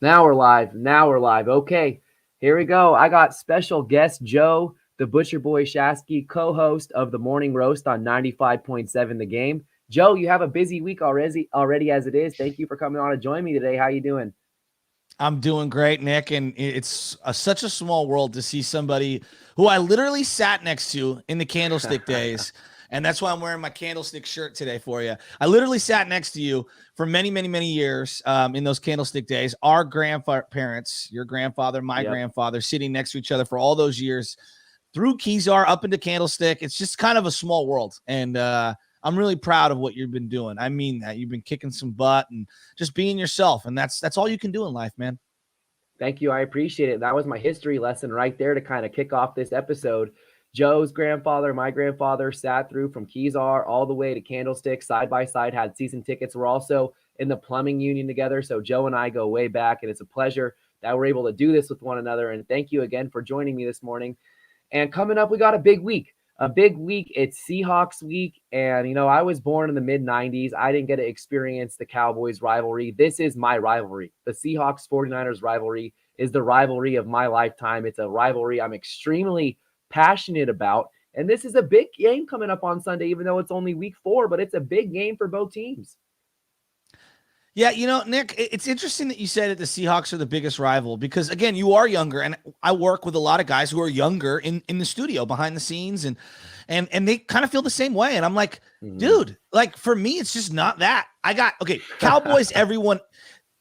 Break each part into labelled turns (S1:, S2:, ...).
S1: Now we're live. Now we're live. Okay, here we go. I got special guest Joe, the Butcher Boy Shasky, co-host of the Morning Roast on 95.7 The Game. Joe, you have a busy week already as it is. Thank you for coming on to join me today. How you doing?
S2: I'm doing great, Nick, and it's such a small world to see somebody who I literally sat next to in the Candlestick days, and that's why I'm wearing my Candlestick shirt today for you. I literally sat next to you for many, many, many years in those Candlestick days. Our grandparents, your grandfather, my grandfather, sitting next to each other for all those years through Kezar up into Candlestick. It's just kind of a small world, and I'm really proud of what you've been doing. I mean that. You've been kicking some butt and just being yourself, and that's all you can do in life, man.
S1: Thank you. I appreciate it. That was my history lesson right there to kind of kick off this episode. Joe's grandfather, my grandfather sat through from Kezar all the way to Candlestick side by side, had season tickets. We're also in the plumbing union together. So Joe and I go way back, and it's a pleasure that we're able to do this with one another. And thank you again for joining me this morning. And coming up, we got a big week. It's Seahawks week. And, I was born in the mid-90s. I didn't get to experience the Cowboys rivalry. This is my rivalry. The Seahawks 49ers rivalry is the rivalry of my lifetime. It's a rivalry I'm extremely passionate about. And this is a big game coming up on Sunday, even though it's only week 4, but it's a big game for both teams.
S2: Yeah, Nick, it's interesting that you said that the Seahawks are the biggest rival because, again, you are younger, and I work with a lot of guys who are younger in the studio behind the scenes, and they kind of feel the same way. And I'm like, dude, like for me, it's just not that. Cowboys, everyone.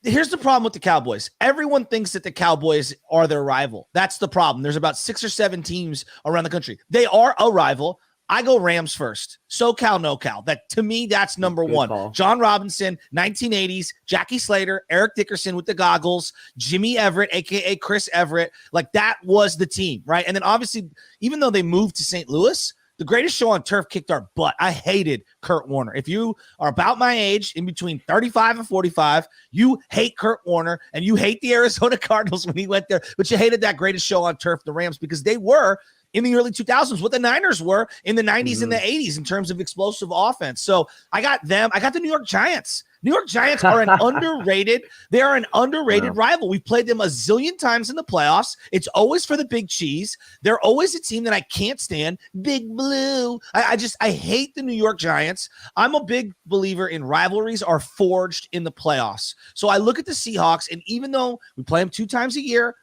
S2: Here's the problem with the Cowboys. Everyone thinks that the Cowboys are their rival. That's the problem. There's about 6 or 7 teams around the country. They are a rival. I go Rams first. SoCal, NoCal. That to me, that's number one.
S1: Call.
S2: John Robinson, 1980s, Jackie Slater, Eric Dickerson with the goggles, Jimmy Everett, aka Chris Everett. Like that was the team, right? And then obviously, even though they moved to St. Louis, the greatest show on turf kicked our butt. I hated Kurt Warner. If you are about my age, in between 35 and 45, you hate Kurt Warner and you hate the Arizona Cardinals when he went there, but you hated that greatest show on turf, the Rams, because they were in the early 2000s, what the Niners were in the 90s and the 80s in terms of explosive offense. So I got them. I got the New York Giants. New York Giants are an underrated. They are an underrated rival. We've played them a zillion times in the playoffs. It's always for the big cheese. They're always a team that I can't stand. Big Blue. I hate the New York Giants. I'm a big believer in rivalries are forged in the playoffs. So I look at the Seahawks, and even though we play them 2 times a year,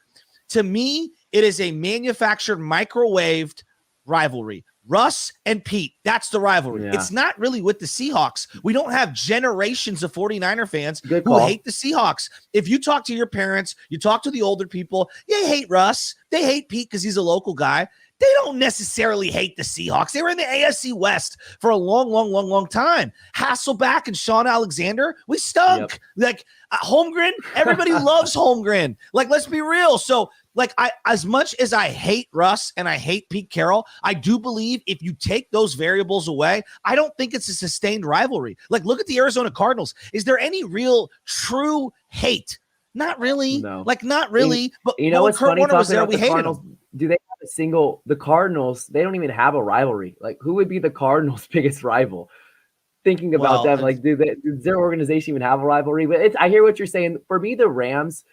S2: to me, it is a manufactured, microwaved rivalry. Russ and Pete, that's the rivalry. Yeah. It's not really with the Seahawks. We don't have generations of 49er fans who hate the Seahawks. If you talk to your parents, you talk to the older people, they hate Russ. They hate Pete because he's a local guy. They don't necessarily hate the Seahawks. They were in the AFC West for a long time. Hasselbeck and Sean Alexander, we stunk. Yep. Like Holmgren, everybody loves Holmgren. Like, let's be real. So, as much as I hate Russ and I hate Pete Carroll, I do believe if you take those variables away, I don't think it's a sustained rivalry. Like, look at the Arizona Cardinals. Is there any real, true hate? Not really.
S1: No.
S2: Not really. But
S1: what's
S2: Kurt
S1: funny?
S2: Warner was there, we hated
S1: Cardinals,
S2: him.
S1: Do they have the Cardinals, they don't even have a rivalry. Like, who would be the Cardinals' biggest rival? Thinking about them, does their organization even have a rivalry? But I hear what you're saying. For me, the Rams,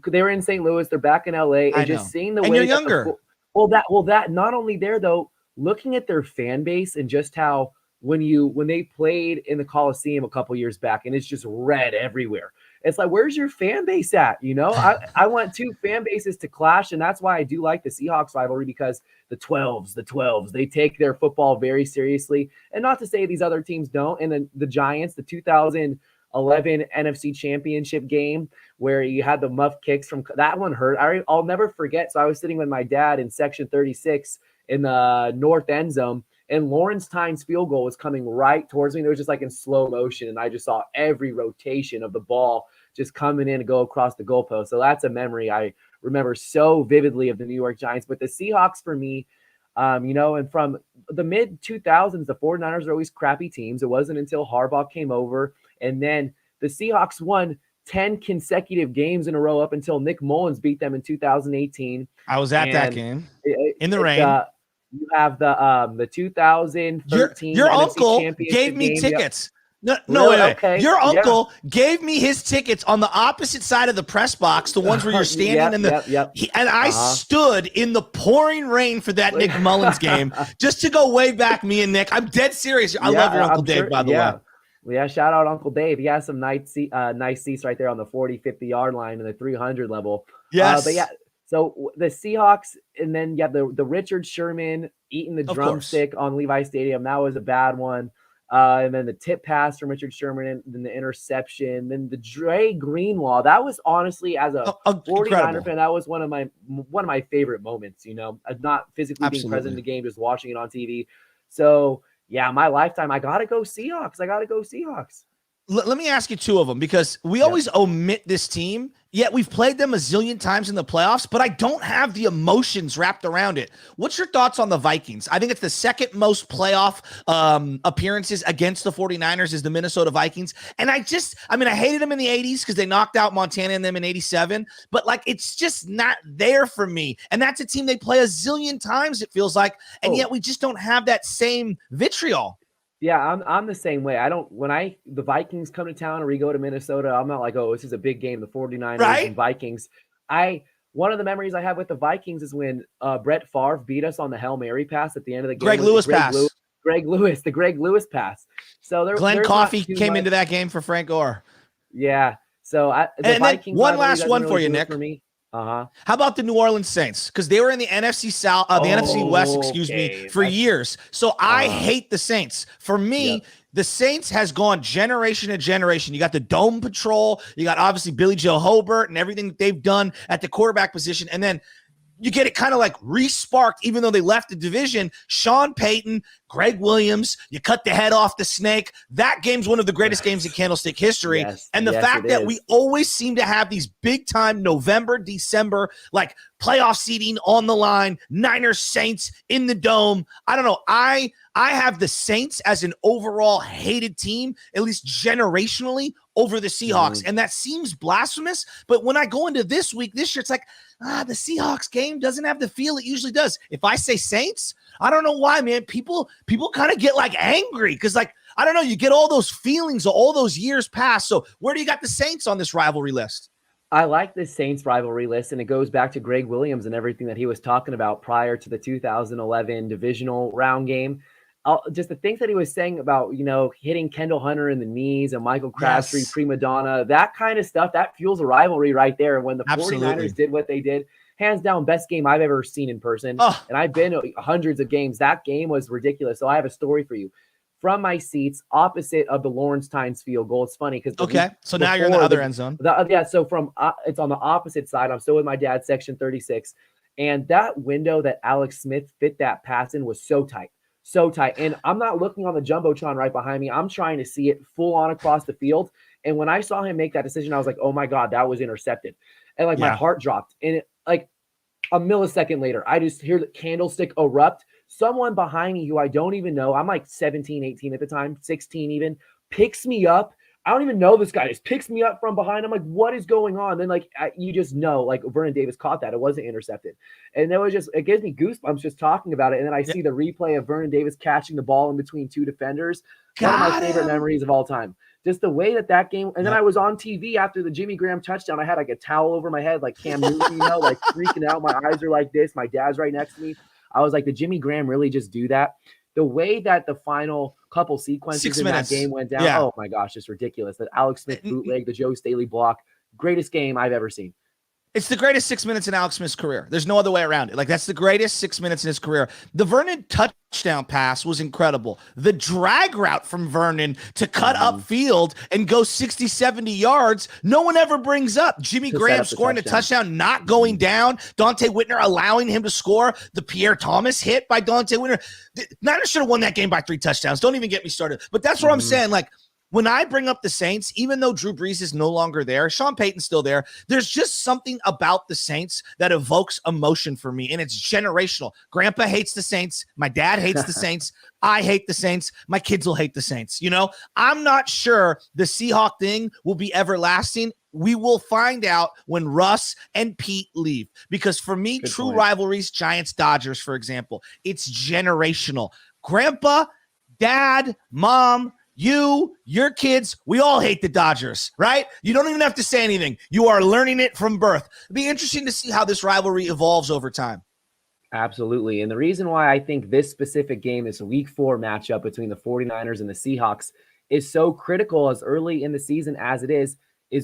S1: they were in St. Louis, they're back in LA, and just seeing the way
S2: you're younger.
S1: That not only there though, looking at their fan base and just how when they played in the Coliseum a couple years back, and it's just red everywhere. It's like, where's your fan base at? I want 2 fan bases to clash, and that's why I do like the Seahawks rivalry, because the 12s, they take their football very seriously. And not to say these other teams don't. And then the Giants, the 2011 NFC Championship game where you had the muff kicks from that one hurt. I'll never forget. So I was sitting with my dad in section 36 in the north end zone, and Lawrence Tynes' field goal was coming right towards me. It was just like in slow motion, and I just saw every rotation of the ball just coming in and go across the goalpost. So that's a memory I remember so vividly of the New York Giants. But the Seahawks for me, and from the mid-2000s, the 49ers are always crappy teams. It wasn't until Harbaugh came over, and then the Seahawks won 10 consecutive games in a row up until Nick Mullins beat them in 2018.
S2: I was at that game in the rain.
S1: You have the 2013
S2: your
S1: NFC
S2: uncle
S1: Championship
S2: gave me
S1: game.
S2: tickets. No,
S1: Really?
S2: wait.
S1: Okay.
S2: Your
S1: Yeah.
S2: uncle gave me his tickets on the opposite side of the press box, the ones where you're standing in the.
S1: Yep.
S2: And I stood in the pouring rain for that Nick Mullins game just to go way back. Me and Nick. I'm dead serious. I love your Uncle Dave, by the way.
S1: Yeah, shout out Uncle Dave. He has some nice seats right there on the 40, 50-yard line and the 300 level.
S2: Yes.
S1: But yeah, so the Seahawks, and then you have the Richard Sherman eating the drumstick on Levi Stadium. That was a bad one. And then the tip pass from Richard Sherman, and then the interception, then the Dre Greenlaw. That was honestly, as a 49er fan, that was one of my favorite moments, not physically being present in the game, just watching it on TV. So yeah, my lifetime, I got to go Seahawks.
S2: Let me ask you two of them, because we always omit this team, yet we've played them a zillion times in the playoffs, but I don't have the emotions wrapped around it. What's your thoughts on the Vikings? I think it's the second most playoff appearances against the 49ers is the Minnesota Vikings. And I hated them in the 80s because they knocked out Montana and them in 87, but it's just not there for me. And that's a team they play a zillion times, it feels like, and yet we just don't have that same vitriol.
S1: Yeah, I'm the same way. When the Vikings come to town or we go to Minnesota, I'm not like, oh, this is a big game, the 49ers and Vikings. One of the memories I have with the Vikings is when Brett Favre beat us on the Hail Mary pass at the end of the game.
S2: Greg Lewis pass.
S1: The Greg Lewis pass. So
S2: Glenn Coffey came into that game for Frank Gore.
S1: Yeah. So
S2: Vikings. One last one for you, Nick.
S1: For me.
S2: How about the New Orleans Saints? Because they were in the NFC South, the NFC West, for years. So I hate the Saints. For me, the Saints has gone generation to generation. You got the Dome Patrol. You got obviously Billy Joe Hobart and everything that they've done at the quarterback position. And then you get it kind of re-sparked, even though they left the division. Sean Payton, Greg Williams, you cut the head off the snake. That game's one of the greatest games in Candlestick history. And the fact that we always seem to have these big-time November, December, playoff seeding on the line, Niners, Saints in the Dome. I don't know. I have the Saints as an overall hated team, at least generationally, over the Seahawks. And that seems blasphemous, but when I go into this week, this year, it's the Seahawks game doesn't have the feel it usually does. If I say Saints, I don't know why, man. People kind of get angry because I don't know, you get all those feelings of all those years past. So where do you got the Saints on this rivalry list?
S1: I like the Saints rivalry list, and it goes back to Greg Williams and everything that he was talking about prior to the 2011 divisional round game. Just the things that he was saying about, hitting Kendall Hunter in the knees and Michael Crabtree, prima donna, that kind of stuff, that fuels a rivalry right there. When the 49ers did what they did, hands down, best game I've ever seen in person. And I've been to hundreds of games. That game was ridiculous. So I have a story for you. From my seats, opposite of the Lawrence Tynes field goal. It's funny because
S2: so now you're in the other end zone.
S1: So from it's on the opposite side. I'm still with my dad, section 36, and that window that Alex Smith fit that pass in was so tight. And I'm not looking on the jumbotron right behind me. I'm trying to see it full on across the field. And when I saw him make that decision, I was like, oh my God, that was intercepted. And my heart dropped. And a millisecond later, I just hear the candlestick erupt. Someone behind me who I don't even know, I'm 17, 18 at the time, 16 even, picks me up. I don't even know this guy. Just picks me up from behind. I'm like, what is going on? Then you just know, Vernon Davis caught that. It wasn't intercepted. And it gives me goosebumps just talking about it. And then I see the replay of Vernon Davis catching the ball in between two defenders. One of my favorite memories of all time. Just the way that game. And then I was on TV after the Jimmy Graham touchdown. I had a towel over my head like Cam Newton, freaking out. My eyes are like this. My dad's right next to me. I was like, did Jimmy Graham really just do that? The way that the final couple sequences in that game went down, oh my gosh, it's ridiculous. That Alex Smith bootleg, the Joe Staley block, greatest game I've ever seen.
S2: It's the greatest 6 minutes in Alex Smith's career. There's no other way around it. That's the greatest 6 minutes in his career. The Vernon touchdown pass was incredible. The drag route from Vernon to cut upfield and go 60, 70 yards, no one ever brings up. Jimmy Graham scoring a touchdown, not going down. Dante Whitner allowing him to score. The Pierre Thomas hit by Dante Whitner. Niners should have won that game by 3 touchdowns. Don't even get me started. But that's what I'm saying. When I bring up the Saints, even though Drew Brees is no longer there, Sean Payton's still there, there's just something about the Saints that evokes emotion for me, and it's generational. Grandpa hates the Saints. My dad hates the Saints. I hate the Saints. My kids will hate the Saints. I'm not sure the Seahawk thing will be everlasting. We will find out when Russ and Pete leave, because for me, true rivalries, Giants, Dodgers, for example, it's generational. Grandpa, dad, mom, your kids, we all hate the Dodgers, right? You don't even have to say anything. You are learning it from birth. It'd be interesting to see how this rivalry evolves over time.
S1: Absolutely. And the reason why I think this specific game, this week 4 matchup between the 49ers and the Seahawks, is so critical as early in the season as it is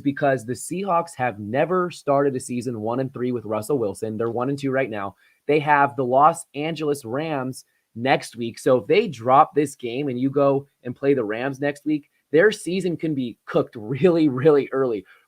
S1: because the Seahawks have never started a season 1-3 with Russell Wilson. They're 1-2 right now. They have the Los Angeles Rams next week. So if they drop this game and you go and play the Rams next week, their season can be cooked really, really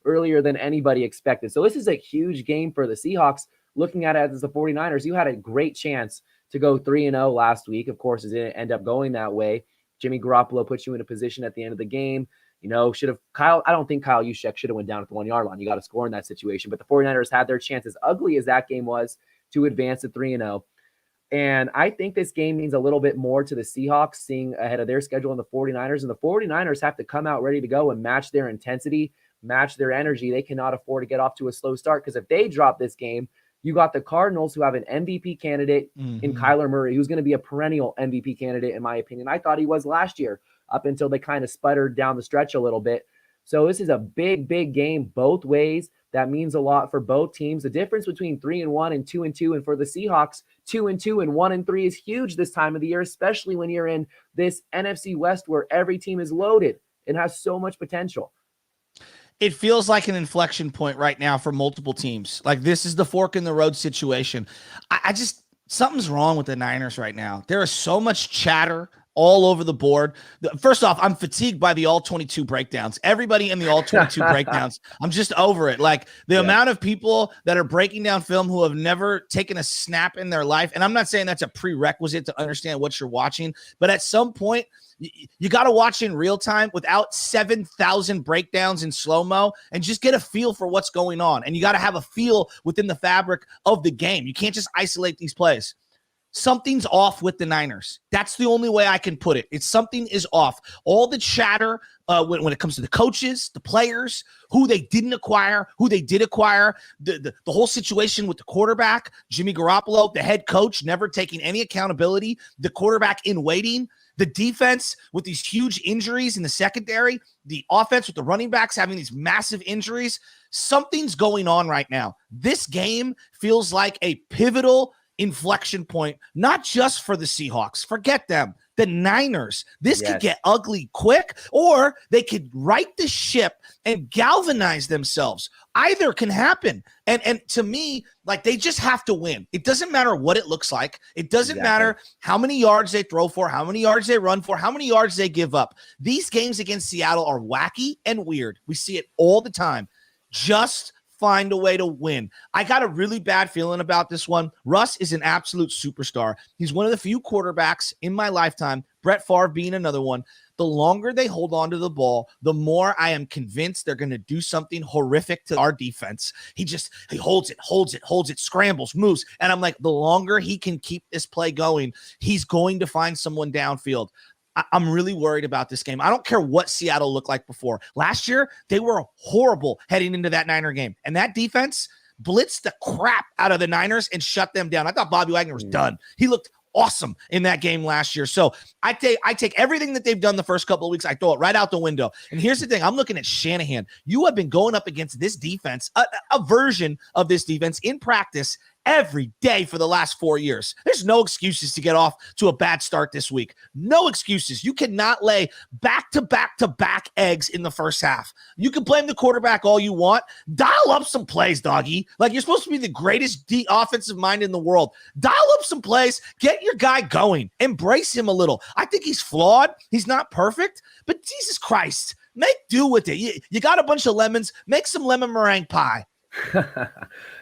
S1: earlier than anybody expected. So this is a huge game for the Seahawks. Looking at it as the 49ers, you had a great chance to go 3-0 last week. Of course, it didn't end up going that way. Jimmy Garoppolo put you in a position at the end of the game. I don't think Kyle Juszczyk should have went down at the 1-yard line. You got to score in that situation. But the 49ers had their chance, as ugly as that game was, to advance to 3-0. And I think this game means a little bit more to the Seahawks, seeing ahead of their schedule, and the 49ers. And the 49ers have to come out ready to go and match their intensity, match their energy. They cannot afford to get off to a slow start, because if they drop this game, you got the Cardinals, who have an MVP candidate in Kyler Murray, who's going to be a perennial MVP candidate, in my opinion. I thought he was last year, up until they kind of sputtered down the stretch a little bit. So this is a big, big game both ways. That means a lot for both teams. The difference between 3-1 and 2-2, and for the Seahawks, 2-2 and 1-3 is huge this time of the year, especially when you're in this NFC West where every team is loaded and has so much potential.
S2: It feels like an inflection point right now for multiple teams. Like, this is the fork in the road situation. I just, something's wrong with the Niners right now. There is so much chatter all over the board. First off, I'm fatigued by the all 22 breakdowns. Everybody in the all 22 breakdowns, I'm just over it. Like, the amount of people that are breaking down film who have never taken a snap in their life. And I'm not saying that's a prerequisite to understand what you're watching, but at some point, you got to watch in real time without 7,000 breakdowns in slow-mo and just get a feel for what's going on. And you got to have a feel within the fabric of the game. You can't just isolate these plays. Something's off with the Niners. That's the only way I can put it. It's something is off. All the chatter when it comes to the coaches, the players, who they didn't acquire, who they did acquire, the whole situation with the quarterback, Jimmy Garoppolo, the head coach never taking any accountability, the quarterback in waiting, the defense with these huge injuries in the secondary, the offense with the running backs having these massive injuries. Something's going on right now. This game feels like a pivotal inflection point, not just for the Seahawks. Forget them. The Niners. This could get ugly quick, or they could right the ship and galvanize themselves. Either can happen. And to me, like, they just have to win. It doesn't matter what it looks like. It doesn't matter how many yards they throw for, how many yards they run for, how many yards they give up. These games against Seattle are wacky and weird. We see it all the time. Just find a way to win. I got a really bad feeling about this one. Russ is an absolute superstar. He's one of the few quarterbacks in my lifetime, Brett Favre being another one. The longer they hold on to the ball, the more I am convinced they're going to do something horrific to our defense. He holds it, scrambles, moves. And I'm like, the longer he can keep this play going, he's going to find someone downfield. I'm really worried about this game. I don't care what Seattle looked like before. Last year, they were horrible heading into that Niner game. And that defense blitzed the crap out of the Niners and shut them down. I thought Bobby Wagner was done. He looked awesome in that game last year. So I take everything that they've done the first couple of weeks, I throw it right out the window. And here's the thing. I'm looking at Shanahan. You have been going up against this defense, a version of this defense in practice every day for the last 4 years. There's no excuses to get off to a bad start this week. No excuses. You cannot lay back-to-back-to-back eggs in the first half. You can blame the quarterback all you want. Dial up some plays, doggy. Like, you're supposed to be the greatest offensive mind in the world. Dial up some plays. Get your guy going. Embrace him a little. I think he's flawed. He's not perfect. But Jesus Christ, make do with it. You got a bunch of lemons. Make some lemon meringue pie.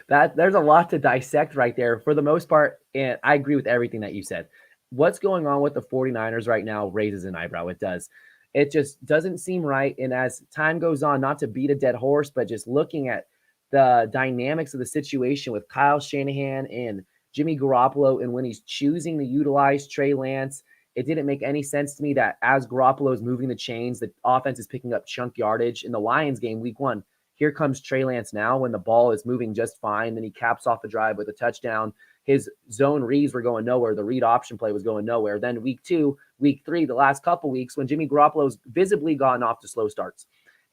S1: There's a lot to dissect right there for the most part, and I agree with everything that you said. What's going on with the 49ers right now raises an eyebrow. It does. It just doesn't seem right. And as time goes on, not to beat a dead horse, but just looking at the dynamics of the situation with Kyle Shanahan and Jimmy Garoppolo, and when he's choosing to utilize Trey Lance, it didn't make any sense to me that as Garoppolo is moving the chains, the offense is picking up chunk yardage. In the Lions game, week 1, here comes Trey Lance now when the ball is moving just fine. Then he caps off the drive with a touchdown. His zone reads were going nowhere. The read option play was going nowhere. Then week 2, week 3, the last couple weeks when Jimmy Garoppolo's visibly gotten off to slow starts.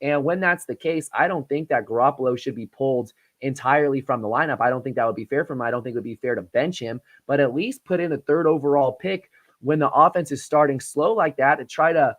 S1: And when that's the case, I don't think that Garoppolo should be pulled entirely from the lineup. I don't think that would be fair for him. I don't think it would be fair to bench him, but at least put in a 3rd overall pick when the offense is starting slow like that to try to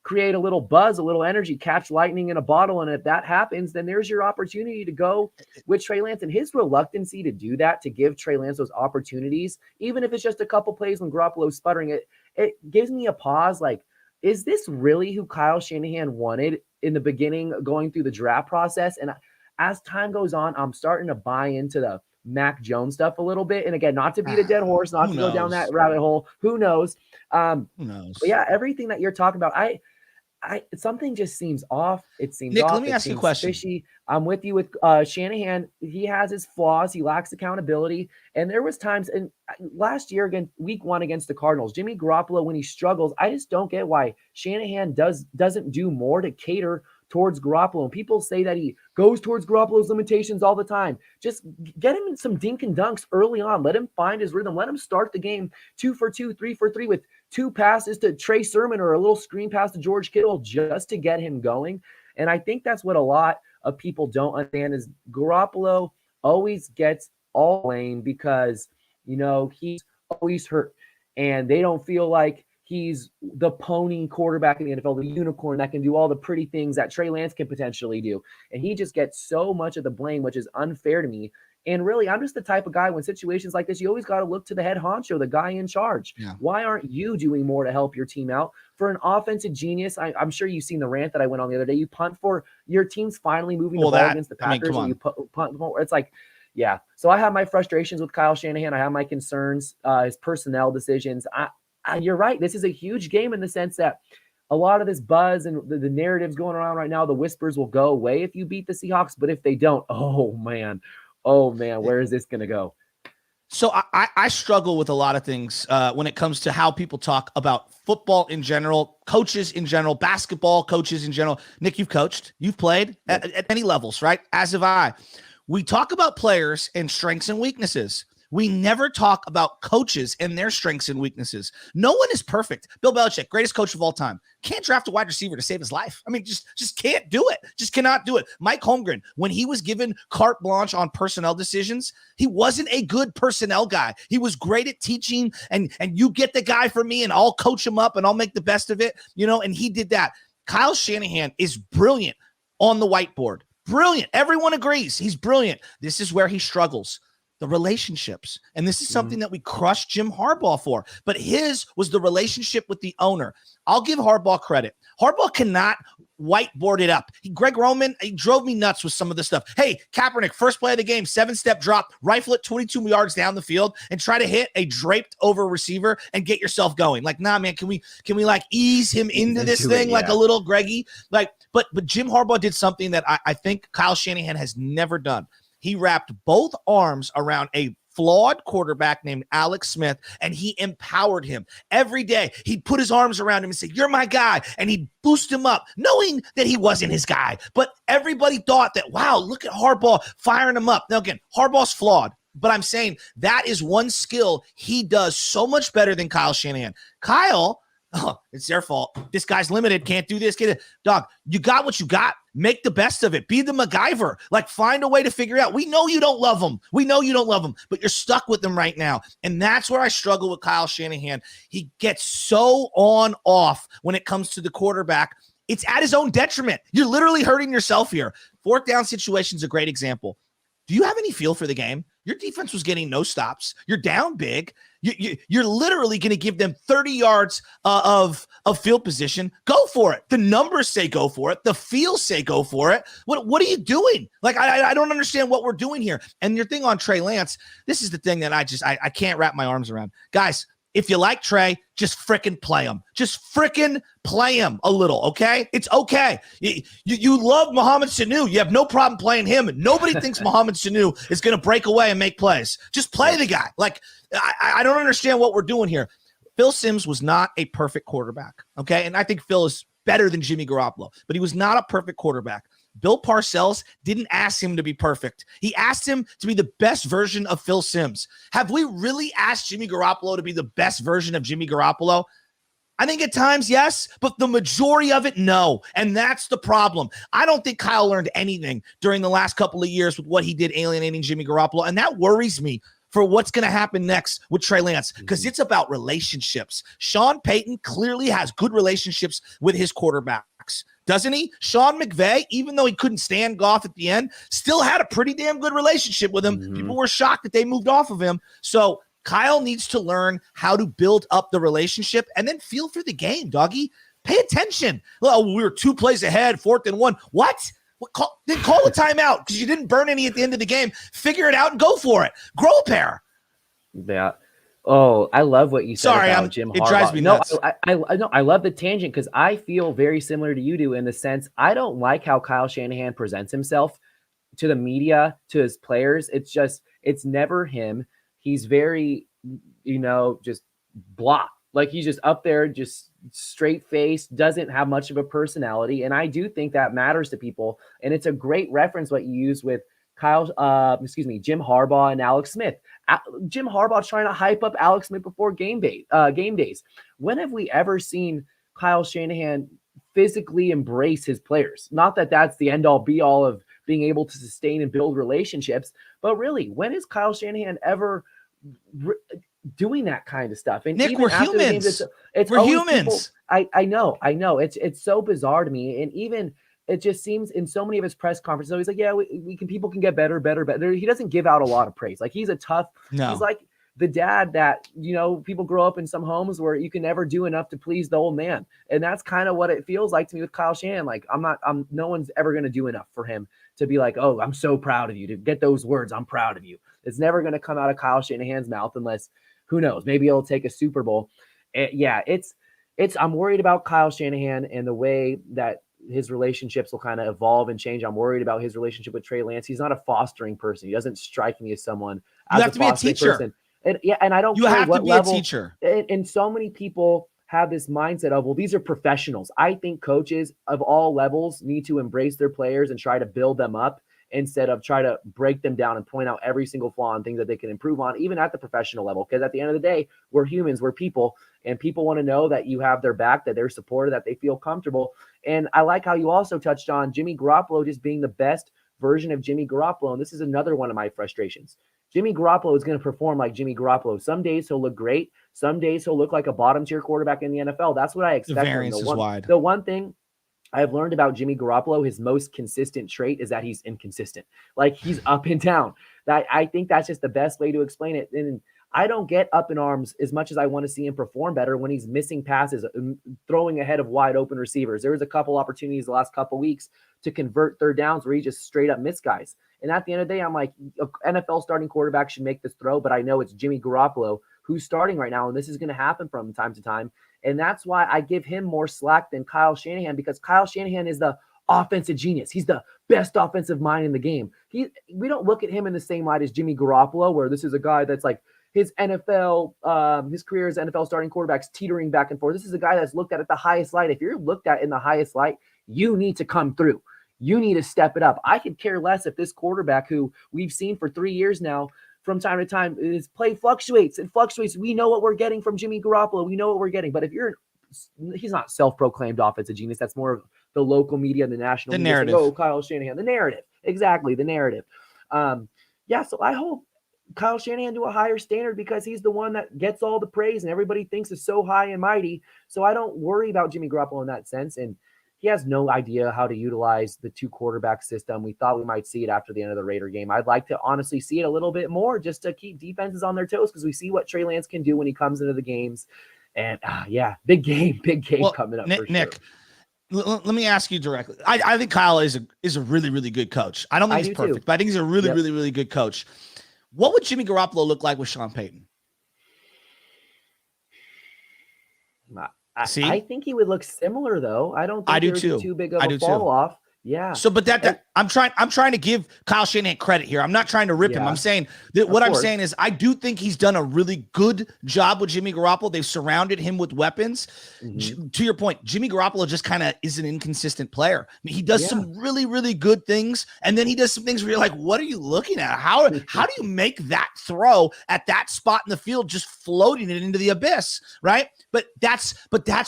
S1: create a little buzz, a little energy, catch lightning in a bottle. And if that happens, then there's your opportunity to go with Trey Lance. And his reluctancy to do that, to give Trey Lance those opportunities, even if it's just a couple plays when Garoppolo's sputtering, it gives me a pause. Like, is this really who Kyle Shanahan wanted in the beginning going through the draft process? And as time goes on, I'm starting to buy into the Mac Jones stuff a little bit. And again, not to beat a dead horse, not to go down that rabbit hole. Who knows? Who knows? But yeah, everything that you're talking about, something just seems off. It seems
S2: Nick,
S1: off.
S2: let me ask you a question.
S1: Fishy. I'm with you with Shanahan. He has his flaws. He lacks accountability. And there was times in last year, again, week 1 against the Cardinals, Jimmy Garoppolo, when he struggles, I just don't get why Shanahan doesn't do more to cater towards Garoppolo. And people say that he goes towards Garoppolo's limitations all the time. Just get him in some dink and dunks early on. Let him find his rhythm. Let him start the game 2 for 2, 3 for 3 with 2 passes to Trey Sermon or a little screen pass to George Kittle just to get him going. And I think that's what a lot of people don't understand is Garoppolo always gets all blame because, he's always hurt and they don't feel like he's the pony quarterback in the NFL, the unicorn that can do all the pretty things that Trey Lance can potentially do. And he just gets so much of the blame, which is unfair to me. And really, I'm just the type of guy when situations like this, you always got to look to the head honcho, the guy in charge. Yeah. Why aren't you doing more to help your team out? For an offensive genius, I'm sure you've seen the rant that I went on the other day. You punt for your team's finally moving the ball against the Packers. And you punt. It's like, yeah. So I have my frustrations with Kyle Shanahan. I have my concerns, his personnel decisions. You're right. This is a huge game in the sense that a lot of this buzz and the narratives going around right now, the whispers will go away if you beat the Seahawks. But if they don't, oh man, where is this going to go?
S2: So I struggle with a lot of things when it comes to how people talk about football in general, coaches in general, basketball coaches in general. Nick, you've coached, you've played at many levels, right? As have I. We talk about players and strengths and weaknesses. We never talk about coaches and their strengths and weaknesses. No one is perfect. Bill Belichick, greatest coach of all time, can't draft a wide receiver to save his life. I mean, just can't do it. Just cannot do it. Mike Holmgren, when he was given carte blanche on personnel decisions, he wasn't a good personnel guy. He was great at teaching and you get the guy for me and I'll coach him up and I'll make the best of it, and he did that. Kyle Shanahan is brilliant on the whiteboard. Brilliant. Everyone agrees. He's brilliant. This is where he struggles. The relationships. And this is something that we crushed Jim Harbaugh for. But his was the relationship with the owner. I'll give Harbaugh credit. Harbaugh cannot whiteboard it up. Greg Roman, he drove me nuts with some of this stuff. Hey, Kaepernick, first play of the game, 7-step drop, rifle it 22 yards down the field and try to hit a draped over receiver and get yourself going. Like, nah, man, can we like ease him into this thing like a little Greggy? Like, but Jim Harbaugh did something that I think Kyle Shanahan has never done. He wrapped both arms around a flawed quarterback named Alex Smith, and he empowered him. Every day, he'd put his arms around him and say, "You're my guy," and he'd boost him up, knowing that he wasn't his guy. But everybody thought that, wow, look at Harbaugh firing him up. Now, again, Harbaugh's flawed, but I'm saying that is one skill he does so much better than Kyle Shanahan. Kyle, it's their fault. This guy's limited. Can't do this. Dog, you got what you got. Make the best of it. Be the MacGyver. Like, find a way to figure out. We know you don't love him. But you're stuck with him right now. And that's where I struggle with Kyle Shanahan. He gets so on off when it comes to the quarterback. It's at his own detriment. You're literally hurting yourself here. 4th down situation is a great example. Do you have any feel for the game? Your defense was getting no stops. You're down big. You're literally going to give them 30 yards of field position. Go for it. The numbers say go for it. The feels say go for it. What are you doing? Like, I don't understand what we're doing here. And your thing on Trey Lance, this is the thing that I can't wrap my arms around. Guys, if you like Trey, just frickin' play him. Just frickin' play him a little, okay? It's okay. You love Mohamed Sanu. You have no problem playing him. Nobody thinks Mohamed Sanu is going to break away and make plays. Just play the guy. Like, I don't understand what we're doing here. Phil Simms was not a perfect quarterback, okay? And I think Phil is better than Jimmy Garoppolo, but he was not a perfect quarterback. Bill Parcells didn't ask him to be perfect. He asked him to be the best version of Phil Simms. Have we really asked Jimmy Garoppolo to be the best version of Jimmy Garoppolo? I think at times, yes, but the majority of it, no. And that's the problem. I don't think Kyle learned anything during the last couple of years with what he did alienating Jimmy Garoppolo. And that worries me for what's going to happen next with Trey Lance, because it's about relationships. Sean Payton clearly has good relationships with his quarterbacks, doesn't he? Sean McVay, even though he couldn't stand Goff at the end, still had a pretty damn good relationship with him. People were shocked that they moved off of him. So Kyle needs to learn how to build up the relationship and then feel for the game, doggy. Pay attention. Well, we were 2 plays ahead, 4th and 1. What? Then call a timeout because you didn't burn any at the end of the game. Figure it out and go for it. Grow a pair.
S1: Yeah. Oh, I love what you said about Jim Harbaugh.
S2: It drives me nuts.
S1: I love the tangent because I feel very similar to you do in the sense I don't like how Kyle Shanahan presents himself to the media, to his players. It's never him. He's very, just blah. Like he's just up there, just straight faced, doesn't have much of a personality. And I do think that matters to people. And it's a great reference what you use with Jim Harbaugh and Alex Smith. Jim Harbaugh's trying to hype up Alex Smith before game days. When have we ever seen Kyle Shanahan physically embrace his players? Not that that's the end all be all of being able to sustain and build relationships, but really, when is Kyle Shanahan ever doing that kind of stuff? And
S2: Nick, we're humans.
S1: We're
S2: humans.
S1: People, I know. It's so bizarre to me. And even it just seems in so many of his press conferences, he's like, yeah, people can get better. He doesn't give out a lot of praise. Like he's he's like the dad that, people grow up in some homes where you can never do enough to please the old man. And that's kind of what it feels like to me with Kyle Shanahan. Like no one's ever going to do enough for him to be like, oh, I'm so proud of you, to get those words. I'm proud of you. It's never going to come out of Kyle Shanahan's mouth unless, who knows, maybe he'll take a Super Bowl. I'm worried about Kyle Shanahan and the way that his relationships will kind of evolve and change. I'm worried about his relationship with Trey Lance. He's not a fostering person. He doesn't strike me as someone.
S2: You have to be a teacher.
S1: Person. And I don't.
S2: You
S1: care
S2: have
S1: what
S2: to be
S1: level,
S2: a teacher.
S1: And so many people have this mindset of, well, these are professionals. I think coaches of all levels need to embrace their players and try to build them up instead of try to break them down and point out every single flaw and things that they can improve on, even at the professional level. Because at the end of the day, we're humans, we're people, and people want to know that you have their back, that they're supported, that they feel comfortable. And I like how you also touched on Jimmy Garoppolo just being the best version of Jimmy Garoppolo. And this is another one of my frustrations. Jimmy Garoppolo is going to perform like Jimmy Garoppolo. Some days he'll look great. Some days he'll look like a bottom tier quarterback in the NFL. That's what I expect.
S2: The variance is wide.
S1: The one thing I've learned about Jimmy Garoppolo, his most consistent trait is that he's inconsistent. Like he's up and down. That I think that's just the best way to explain it. And I don't get up in arms as much as I want to see him perform better when he's missing passes, throwing ahead of wide open receivers. There was a couple opportunities the last couple weeks to convert third downs where he just straight up missed guys. And at the end of the day, I'm like, NFL starting quarterback should make this throw, but I know it's Jimmy Garoppolo who's starting right now, and this is going to happen from time to time. And that's why I give him more slack than Kyle Shanahan, because Kyle Shanahan is the offensive genius. He's the best offensive mind in the game. We don't look at him in the same light as Jimmy Garoppolo, where this is a guy that's like his career as NFL starting quarterback's teetering back and forth. This is a guy that's looked at the highest light. If you're looked at in the highest light, you need to come through. You need to step it up. I could care less if this quarterback, who we've seen for 3 years now, from time to time, his play fluctuates. It fluctuates. We know what we're getting from Jimmy Garoppolo. We know what we're getting. But if he's not self-proclaimed offensive genius. That's more of the local media and the national
S2: the
S1: media.
S2: narrative.
S1: Oh, Kyle Shanahan, the narrative. Exactly, the narrative. So I hope Kyle Shanahan to a higher standard, because he's the one that gets all the praise and everybody thinks is so high and mighty. So I don't worry about Jimmy Garoppolo in that sense. And he has no idea how to utilize the 2 quarterback system. We thought we might see it after the end of the Raider game. I'd like to honestly see it a little bit more just to keep defenses on their toes, because we see what Trey Lance can do when he comes into the games. And big game coming up.
S2: Nick, let me ask you directly. I think Kyle is a really, really good coach. I don't think he's perfect, but I think he's a really, really, really good coach. What would Jimmy Garoppolo look like with Sean Payton?
S1: I think he would look similar, though. I don't think there's too big of a fall off. Yeah.
S2: So, but I'm trying to give Kyle Shanahan credit here. I'm not trying to rip him. I'm saying that what I'm saying is I do think he's done a really good job with Jimmy Garoppolo. They've surrounded him with weapons. To your point, Jimmy Garoppolo just kind of is an inconsistent player. I mean, he does some really, really good things, and then he does some things where you're like, what are you looking at? How do you make that throw at that spot in the field, just floating it into the abyss, right? But that's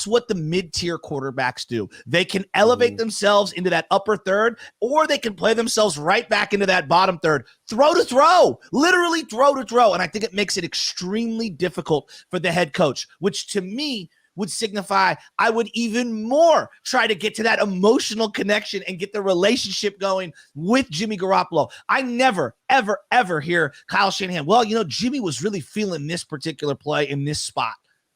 S2: what the mid-tier quarterbacks do. They can elevate themselves into that upper third, or they can play themselves right back into that bottom third. Throw to throw, literally throw to throw. And I think it makes it extremely difficult for the head coach, which to me would signify I would even more try to get to that emotional connection and get the relationship going with Jimmy Garoppolo. I never, ever, ever hear Kyle Shanahan, well, Jimmy was really feeling this particular play in this spot.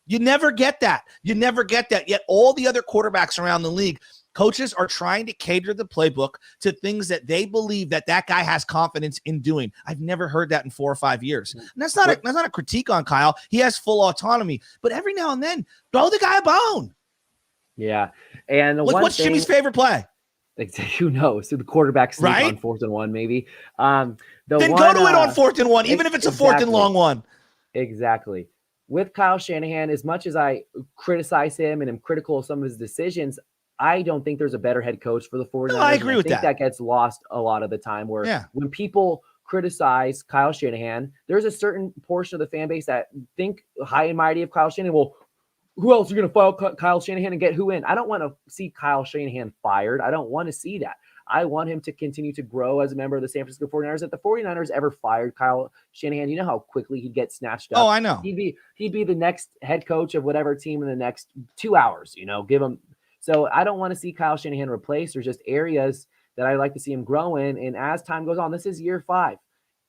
S2: You never get that. Yet all the other quarterbacks around the league, coaches are trying to cater the playbook to things that they believe that guy has confidence in doing. I've never heard that in 4 or 5 years. And that's not a critique on Kyle. He has full autonomy, but every now and then throw the guy a bone.
S1: Yeah. And
S2: what's Jimmy's favorite play?
S1: Who knows? So the quarterback sneak on 4th and 1, maybe. Then
S2: go to it on 4th and 1, even if it's a 4th and long one.
S1: Exactly. With Kyle Shanahan, as much as I criticize him and am critical of some of his decisions, I don't think there's a better head coach for the 49ers.
S2: No, I agree with that.
S1: I think that gets lost a lot of the time where when people criticize Kyle Shanahan, there's a certain portion of the fan base that think high and mighty of Kyle Shanahan. Well, who else are you going to file Kyle Shanahan and get who in? I don't want to see Kyle Shanahan fired. I don't want to see that. I want him to continue to grow as a member of the San Francisco 49ers. If the 49ers ever fired Kyle Shanahan, you know how quickly he'd get snatched up.
S2: Oh, I know.
S1: He'd be the next head coach of whatever team in the next 2 hours, give him. So I don't want to see Kyle Shanahan replaced. There's just areas that I like to see him grow in. And as time goes on, this is year 5.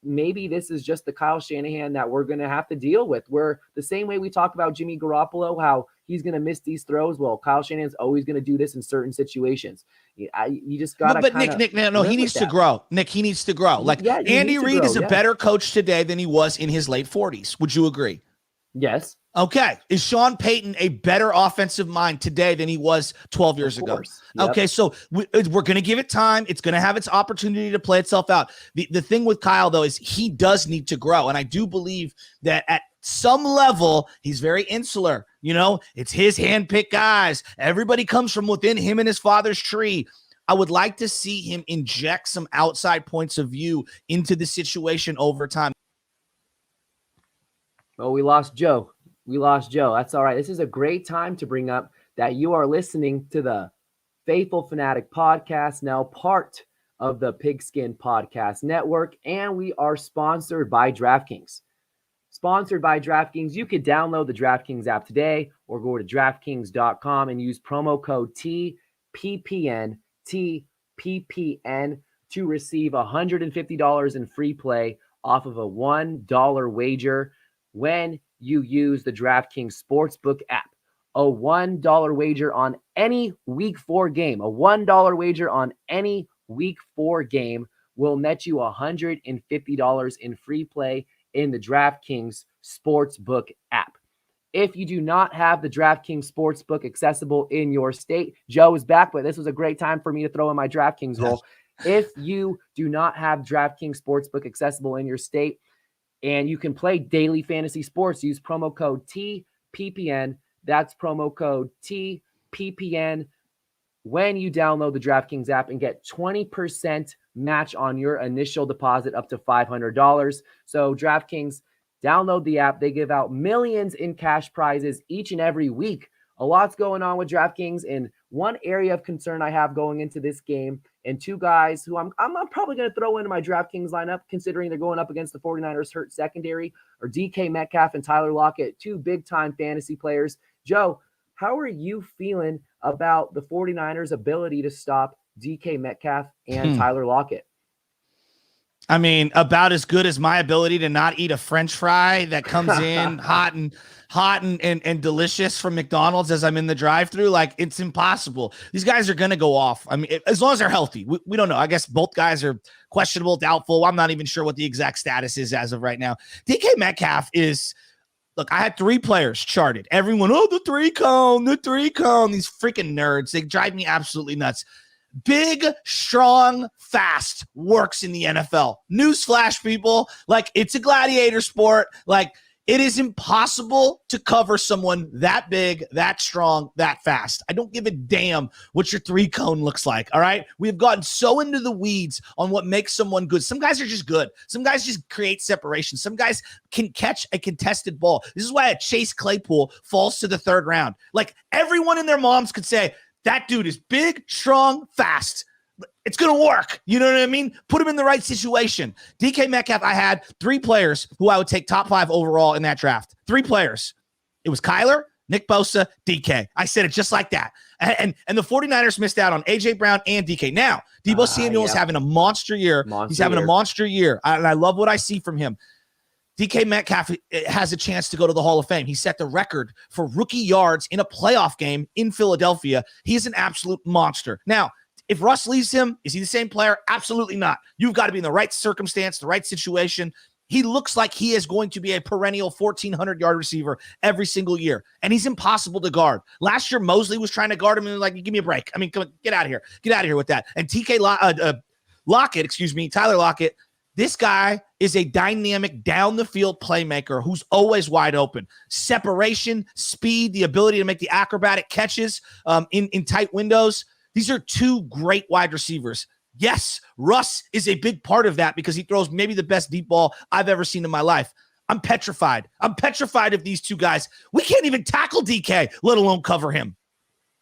S1: Maybe this is just the Kyle Shanahan that we're going to have to deal with. Where the same way we talk about Jimmy Garoppolo, how he's going to miss these throws. Well, Kyle Shanahan's always going to do this in certain situations. You just got to.
S2: But Nick, no, he needs to grow. Nick, he needs to grow. Like Andy Reid is a better coach today than he was in his late 40s. Would you agree?
S1: Yes.
S2: Okay. Is Sean Payton a better offensive mind today than he was 12 years ago? Yep. Okay. So we're going to give it time. It's going to have its opportunity to play itself out. The thing with Kyle, though, is he does need to grow. And I do believe that at some level, he's very insular. It's his handpicked guys. Everybody comes from within him and his father's tree. I would like to see him inject some outside points of view into the situation over time.
S1: Oh, we lost Joe. That's all right. This is a great time to bring up that you are listening to the Faithful Fanatic Podcast, now part of the Pigskin Podcast Network, and we are sponsored by DraftKings. You could download the DraftKings app today or go to DraftKings.com and use promo code TPPN to receive $150 in free play off of a $1 wager when you use the DraftKings Sportsbook app. A $1 wager on any Week 4 game. A $1 wager on any Week 4 game will net you $150 in free play in the DraftKings Sportsbook app. If you do not have the DraftKings Sportsbook accessible in your state, Joe is back, but this was a great time for me to throw in my DraftKings role. If you do not have DraftKings Sportsbook accessible in your state, and you can play daily fantasy sports, use promo code TPPN. That's promo code TPPN when you download the DraftKings app and get 20% match on your initial deposit up to $500. So DraftKings, download the app. They give out millions in cash prizes each and every week. A lot's going on with DraftKings, and one area of concern I have going into this game, and two guys who I'm probably going to throw into my DraftKings lineup, considering they're going up against the 49ers hurt secondary, are DK Metcalf and Tyler Lockett, two big-time fantasy players. Joe, how are you feeling about the 49ers' ability to stop DK Metcalf and Tyler Lockett?
S2: I mean, about as good as my ability to not eat a French fry that comes in hot and delicious from McDonald's as I'm in the drive-thru. Like, it's impossible. These guys are going to go off. I mean, as long as they're healthy. We don't know. I guess both guys are questionable, doubtful. I'm not even sure what the exact status is as of right now. DK Metcalf is... Look, I had 3 players charted. Everyone, the 3-cone. These freaking nerds. They drive me absolutely nuts. Big, strong, fast works in the NFL. Newsflash, people. Like, it's a gladiator sport. Like, it is impossible to cover someone that big, that strong, that fast. I don't give a damn what your 3-cone looks like, all right? We have gotten so into the weeds on what makes someone good. Some guys are just good. Some guys just create separation. Some guys can catch a contested ball. This is why a Chase Claypool falls to the 3rd round. Like, everyone and their moms could say, that dude is big, strong, fast. It's going to work. You know what I mean? Put him in the right situation. DK Metcalf, I had 3 players who I would take top 5 overall in that draft. 3 players. It was Kyler, Nick Bosa, DK. I said it just like that. And the 49ers missed out on A.J. Brown and DK. Now, Deebo Samuel is having a monster year. He's having a monster year. And I love what I see from him. DK Metcalf has a chance to go to the Hall of Fame. He set the record for rookie yards in a playoff game in Philadelphia. He's an absolute monster. Now, if Russ leaves him, is he the same player? Absolutely not. You've got to be in the right circumstance, the right situation. He looks like he is going to be a perennial 1,400-yard receiver every single year, and he's impossible to guard. Last year, Mosley was trying to guard him, and like, give me a break. I mean, come on, get out of here. Get out of here with that. And Tyler Lockett, this guy is a dynamic down-the-field playmaker who's always wide open. Separation, speed, the ability to make the acrobatic catches in tight windows. These are 2 great wide receivers. Yes, Russ is a big part of that because he throws maybe the best deep ball I've ever seen in my life. I'm petrified. I'm petrified of these 2 guys. We can't even tackle DK, let alone cover him.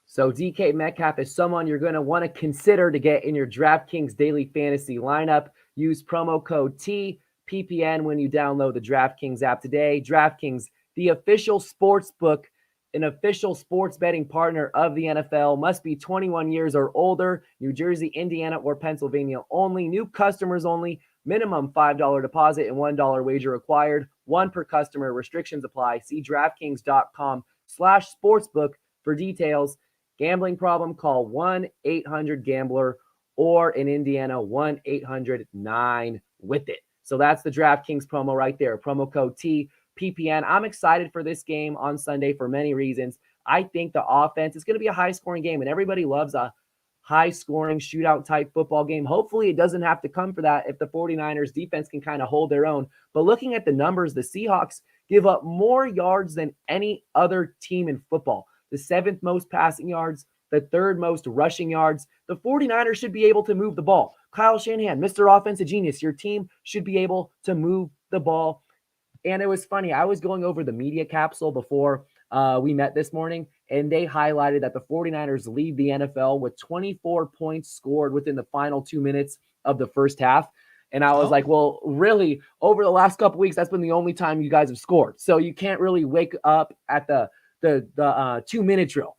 S1: So DK Metcalf is someone you're going to want to consider to get in your DraftKings daily fantasy lineup. Use promo code TPPN when you download the DraftKings app today. DraftKings, the official sports book, an official sports betting partner of the NFL, must be 21 years or older, New Jersey, Indiana, or Pennsylvania only. New customers only. Minimum $5 deposit and $1 wager required. 1 per customer. Restrictions apply. See DraftKings.com/sportsbook for details. Gambling problem? Call 1-800-GAMBLER or in Indiana, 1-800-9-WITH-IT. So that's the DraftKings promo right there. Promo code TPPN. I'm excited for this game on Sunday for many reasons. I think the offense is going to be a high-scoring game, and everybody loves a high-scoring shootout-type football game. Hopefully it doesn't have to come for that if the 49ers defense can kind of hold their own. But looking at the numbers, the Seahawks give up more yards than any other team in football. The 7th most passing yards, the 3rd most rushing yards. The 49ers should be able to move the ball. Kyle Shanahan, Mr. Offensive Genius, your team should be able to move the ball. And it was funny. I was going over the media capsule before we met this morning, and they highlighted that the 49ers lead the NFL with 24 points scored within the final 2 minutes of the first half. And I was like, well, really, over the last couple weeks, that's been the only time you guys have scored. So you can't really wake up at the 2-minute drill.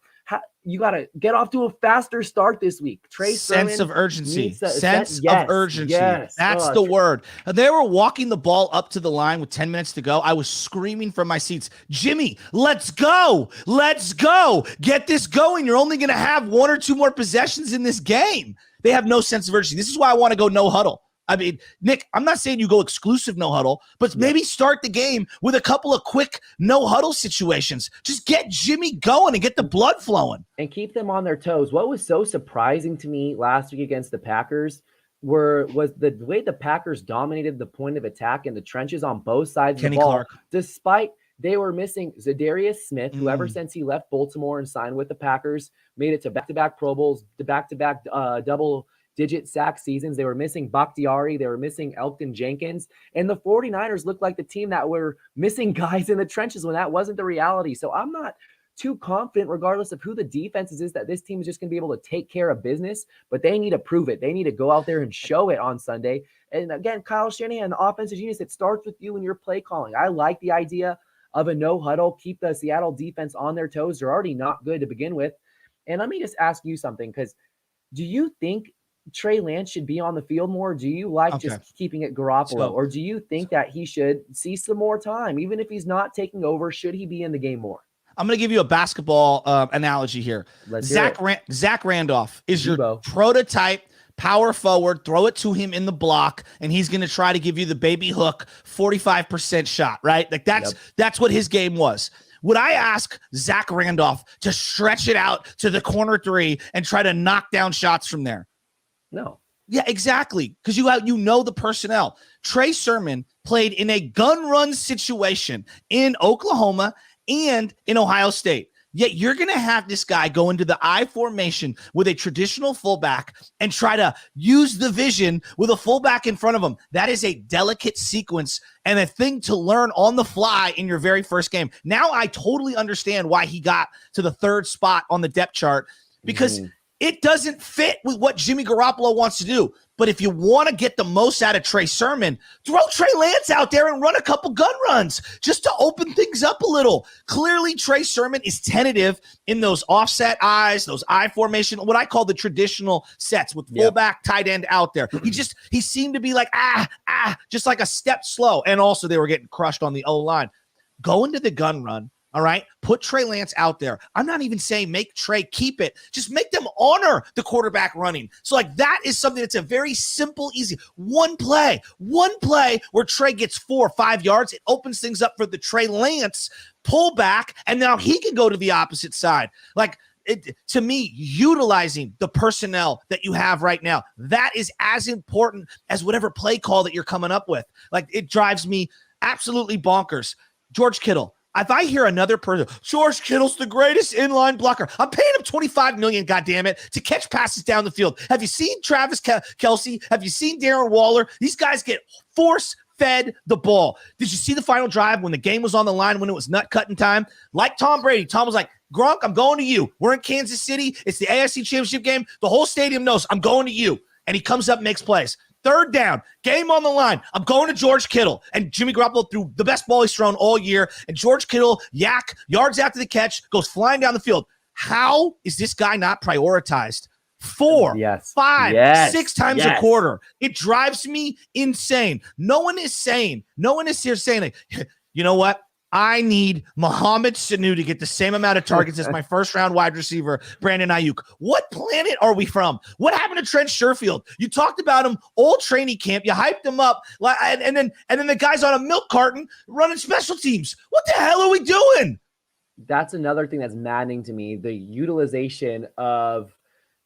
S1: You got to get off to a faster start this week.
S2: Sense of urgency. Sense of urgency. Yes. That's the word. They were walking the ball up to the line with 10 minutes to go. I was screaming from my seats, Jimmy, let's go. Let's go. Get this going. You're only going to have 1 or 2 more possessions in this game. They have no sense of urgency. This is why I want to go no huddle. I mean, Nick, I'm not saying you go exclusive no huddle, but maybe start the game with a couple of quick no huddle situations. Just get Jimmy going and get the blood flowing.
S1: And keep them on their toes. What was so surprising to me last week against the Packers was the way the Packers dominated the point of attack in the trenches on both sides of the ball. Clark. Despite they were missing Zadarius Smith, who ever since he left Baltimore and signed with the Packers, made it to back-to-back Pro Bowls, to back-to-back double-digit sack seasons. They were missing Bakhtiari. They were missing Elgton Jenkins. And the 49ers looked like the team that were missing guys in the trenches when that wasn't the reality. So I'm not too confident, regardless of who the defense is, that this team is just going to be able to take care of business, but they need to prove it. They need to go out there and show it on Sunday. And again, Kyle Shanahan, the offensive genius, it starts with you and your play calling. I like the idea of a no huddle, keep the Seattle defense on their toes. They're already not good to begin with. And let me just ask you something, because do you think Trey Lance should be on the field more? Do you like just keeping it Garoppolo, or do you think that he should see some more time? Even if he's not taking over, should he be in the game more?
S2: I'm going to give you a basketball analogy here. Zach Randolph is your prototype power forward. Throw it to him in the block, and he's going to try to give you the baby hook 45% shot, right? Like that's what his game was. Would I ask Zach Randolph to stretch it out to the corner 3 and try to knock down shots from there?
S1: No.
S2: Yeah, exactly. Because you know the personnel. Trey Sermon played in a gun run situation in Oklahoma and in Ohio State. Yet you're going to have this guy go into the I formation with a traditional fullback and try to use the vision with a fullback in front of him. That is a delicate sequence and a thing to learn on the fly in your very first game. Now I totally understand why he got to the 3rd spot on the depth chart, because it doesn't fit with what Jimmy Garoppolo wants to do. But if you want to get the most out of Trey Sermon, throw Trey Lance out there and run a couple gun runs just to open things up a little. Clearly, Trey Sermon is tentative in those offset eyes, those I formation, what I call the traditional sets with fullback, tight end out there. He seemed to be like, just like a step slow. And also they were getting crushed on the O-line. Go into the gun run. All right. Put Trey Lance out there. I'm not even saying make Trey keep it. Just make them honor the quarterback running. So like that is something that's a very simple, easy one play where Trey gets 4 or 5 yards. It opens things up for the Trey Lance pullback. And now he can go to the opposite side. Like to me, utilizing the personnel that you have right now, that is as important as whatever play call that you're coming up with. Like it drives me absolutely bonkers. George Kittle. If I hear another person, George Kittle's the greatest inline blocker. I'm paying him $25 million, goddammit, to catch passes down the field. Have you seen Travis Kelce? Have you seen Darren Waller? These guys get force-fed the ball. Did you see the final drive when the game was on the line, when it was nut-cutting time? Like Tom Brady, Tom was like, Gronk, I'm going to you. We're in Kansas City. It's the AFC Championship game. The whole stadium knows I'm going to you. And he comes up, makes plays. 3rd down, game on the line. I'm going to George Kittle. And Jimmy Garoppolo threw the best ball he's thrown all year. And George Kittle, yards after the catch, goes flying down the field. How is this guy not prioritized 4, 5, 6 times a quarter? It drives me insane. No one is here saying, like, you know what? I need Mohamed Sanu to get the same amount of targets as my first-round wide receiver, Brandon Ayuk. What planet are we from? What happened to Trent Sherfield? You talked about him all training camp. You hyped him up, and then the guy's on a milk carton running special teams. What the hell are we doing?
S1: That's another thing that's maddening to me, the utilization of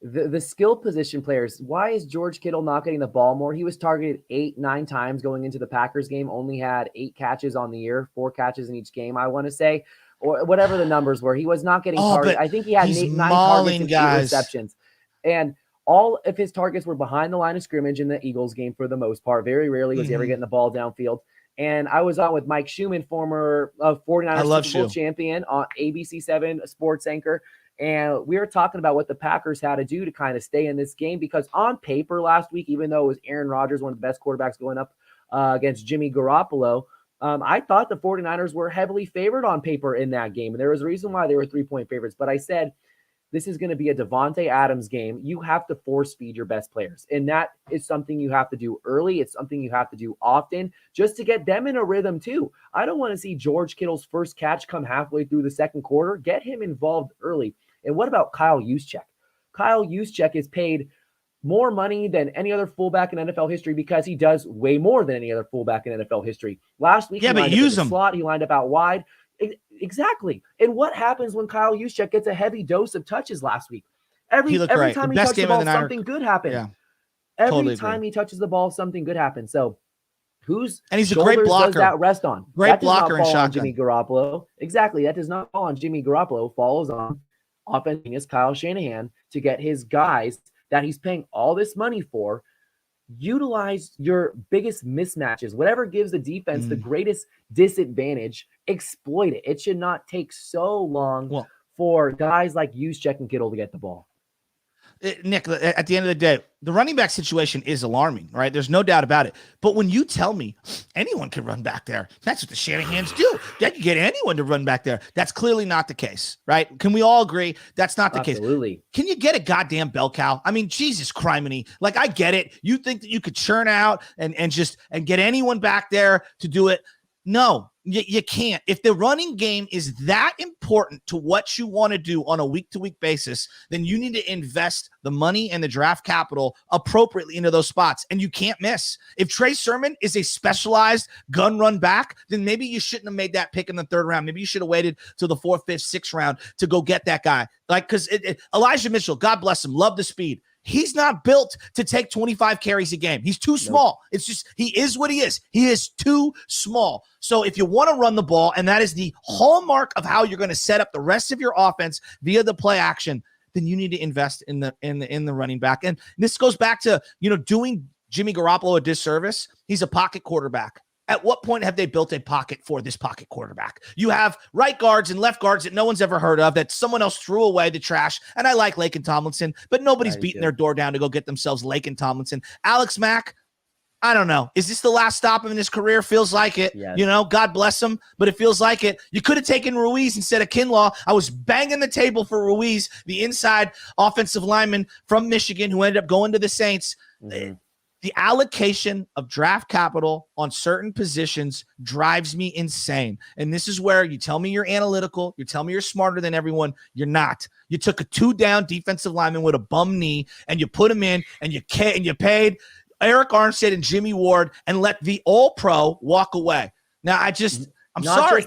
S1: the skill position players. Why is George Kittle not getting the ball more? He was targeted 8-9 times going into the Packers game, only had 8 catches on the year, 4 catches in each game, I want to say, or whatever the numbers were. He was not getting targeted. I think he had 9 targets and 8 receptions. And all of his targets were behind the line of scrimmage in the Eagles game for the most part. Very rarely was he ever getting the ball downfield. And I was on with Mike Schumann, former 49ers Super Bowl champion, on ABC7 sports anchor. And we were talking about what the Packers had to do to kind of stay in this game, because on paper last week, even though it was Aaron Rodgers, one of the best quarterbacks going up against Jimmy Garoppolo, I thought the 49ers were heavily favored on paper in that game. And there was a reason why they were 3-point favorites. But I said, this is going to be a Devontae Adams game. You have to force feed your best players. And that is something you have to do early. It's something you have to do often just to get them in a rhythm too. I don't want to see George Kittle's first catch come halfway through the second quarter. Get him involved early. And what about Kyle Juszczyk? Kyle Juszczyk is paid more money than any other fullback in NFL history because he does way more than any other fullback in NFL history. Last week, he lined up in the slot. He lined up out wide. Exactly. And what happens when Kyle Juszczyk gets a heavy dose of touches last week? Every time he touches the ball, something good happens. Yeah, every time he touches the ball, something good happens. So whose
S2: he's a great blocker.
S1: Does that rest on?
S2: Great blocker and shotgun.
S1: Jimmy Garoppolo. Exactly. That does not fall on Jimmy Garoppolo. Falls on offense is Kyle Shanahan to get his guys that he's paying all this money for. Utilize your biggest mismatches, whatever gives the defense the greatest disadvantage, exploit it. It should not take so long for guys like Juszczyk and Kittle to get the ball.
S2: Nick, at the end of the day, the running back situation is alarming, right? There's no doubt about it. But when you tell me anyone can run back there, that's what the Shanahans do. They can get anyone to run back there. That's clearly not the case, right? Can we all agree that's not the case?
S1: Absolutely.
S2: Can you get a goddamn bell cow? I mean, Jesus criminy. Like, I get it. You think that you could churn out and get anyone back there to do it. No, you can't. If the running game is that important to what you want to do on a week-to-week basis, then you need to invest the money and the draft capital appropriately into those spots, and you can't miss. If Trey Sermon is a specialized gun run back, then maybe you shouldn't have made that pick in the 3rd round. Maybe you should have waited till the 4th, 5th, 6th round to go get that guy. Like, because Elijah Mitchell, God bless him, love the speed. He's not built to take 25 carries a game. He's too small. Nope. It's just, he is what he is. He is too small. So if you want to run the ball, and that is the hallmark of how you're going to set up the rest of your offense via the play action, then you need to invest in the running back. And this goes back to, doing Jimmy Garoppolo a disservice. He's a pocket quarterback. At what point have they built a pocket for this pocket quarterback? You have right guards and left guards that no one's ever heard of, that someone else threw away the trash. And I like Laken Tomlinson, but nobody's beating their door down to go get themselves Laken Tomlinson. Alex Mack, I don't know. Is this the last stop in his career? Feels like it. Yes. God bless him, but it feels like it. You could have taken Ruiz instead of Kinlaw. I was banging the table for Ruiz, the inside offensive lineman from Michigan who ended up going to the Saints. Mm-hmm. The allocation of draft capital on certain positions drives me insane. And this is where you tell me you're analytical. You tell me you're smarter than everyone. You're not. You took a 2-down defensive lineman with a bum knee, and you put him in, and you paid Eric Armstead and Jimmy Ward and let the all-pro walk away. Now, I'm sorry.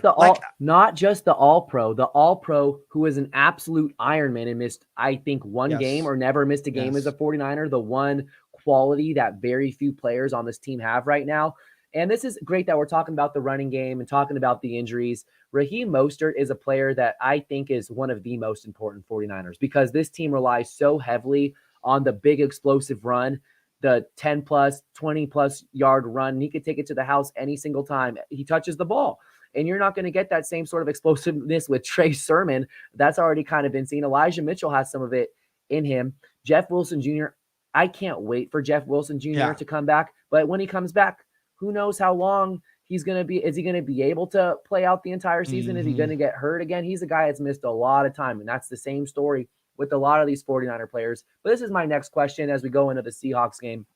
S1: Not just the all-pro who is an absolute Ironman and missed, I think, one game or never missed a game as a 49er, the one quality that very few players on this team have right now. And this is great that we're talking about the running game and talking about the injuries. Raheem Mostert is a player that I think is one of the most important 49ers because this team relies so heavily on the big explosive run, the 10 plus, 20 plus yard run. He could take it to the house any single time he touches the ball. And you're not going to get that same sort of explosiveness with Trey Sermon. That's already kind of been seen. Elijah Mitchell has some of it in him. Jeff Wilson Jr., I can't wait for Jeff Wilson Jr. to come back. But when he comes back, who knows how long he's going to be. Is he going to be able to play out the entire season? Is he going to get hurt again? He's a guy that's missed a lot of time. And that's the same story with a lot of these 49er players. But this is my next question as we go into the Seahawks game.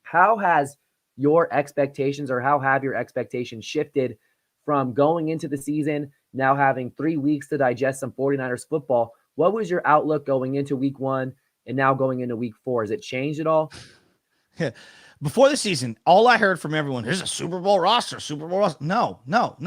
S1: How has your expectations or how have your expectations shifted from going into the season, now having 3 weeks to digest some 49ers football? What was your outlook going into week 1 and now going into week 4? Has it changed at all?
S2: Before the season, all I heard from everyone, here's a Super Bowl roster, No,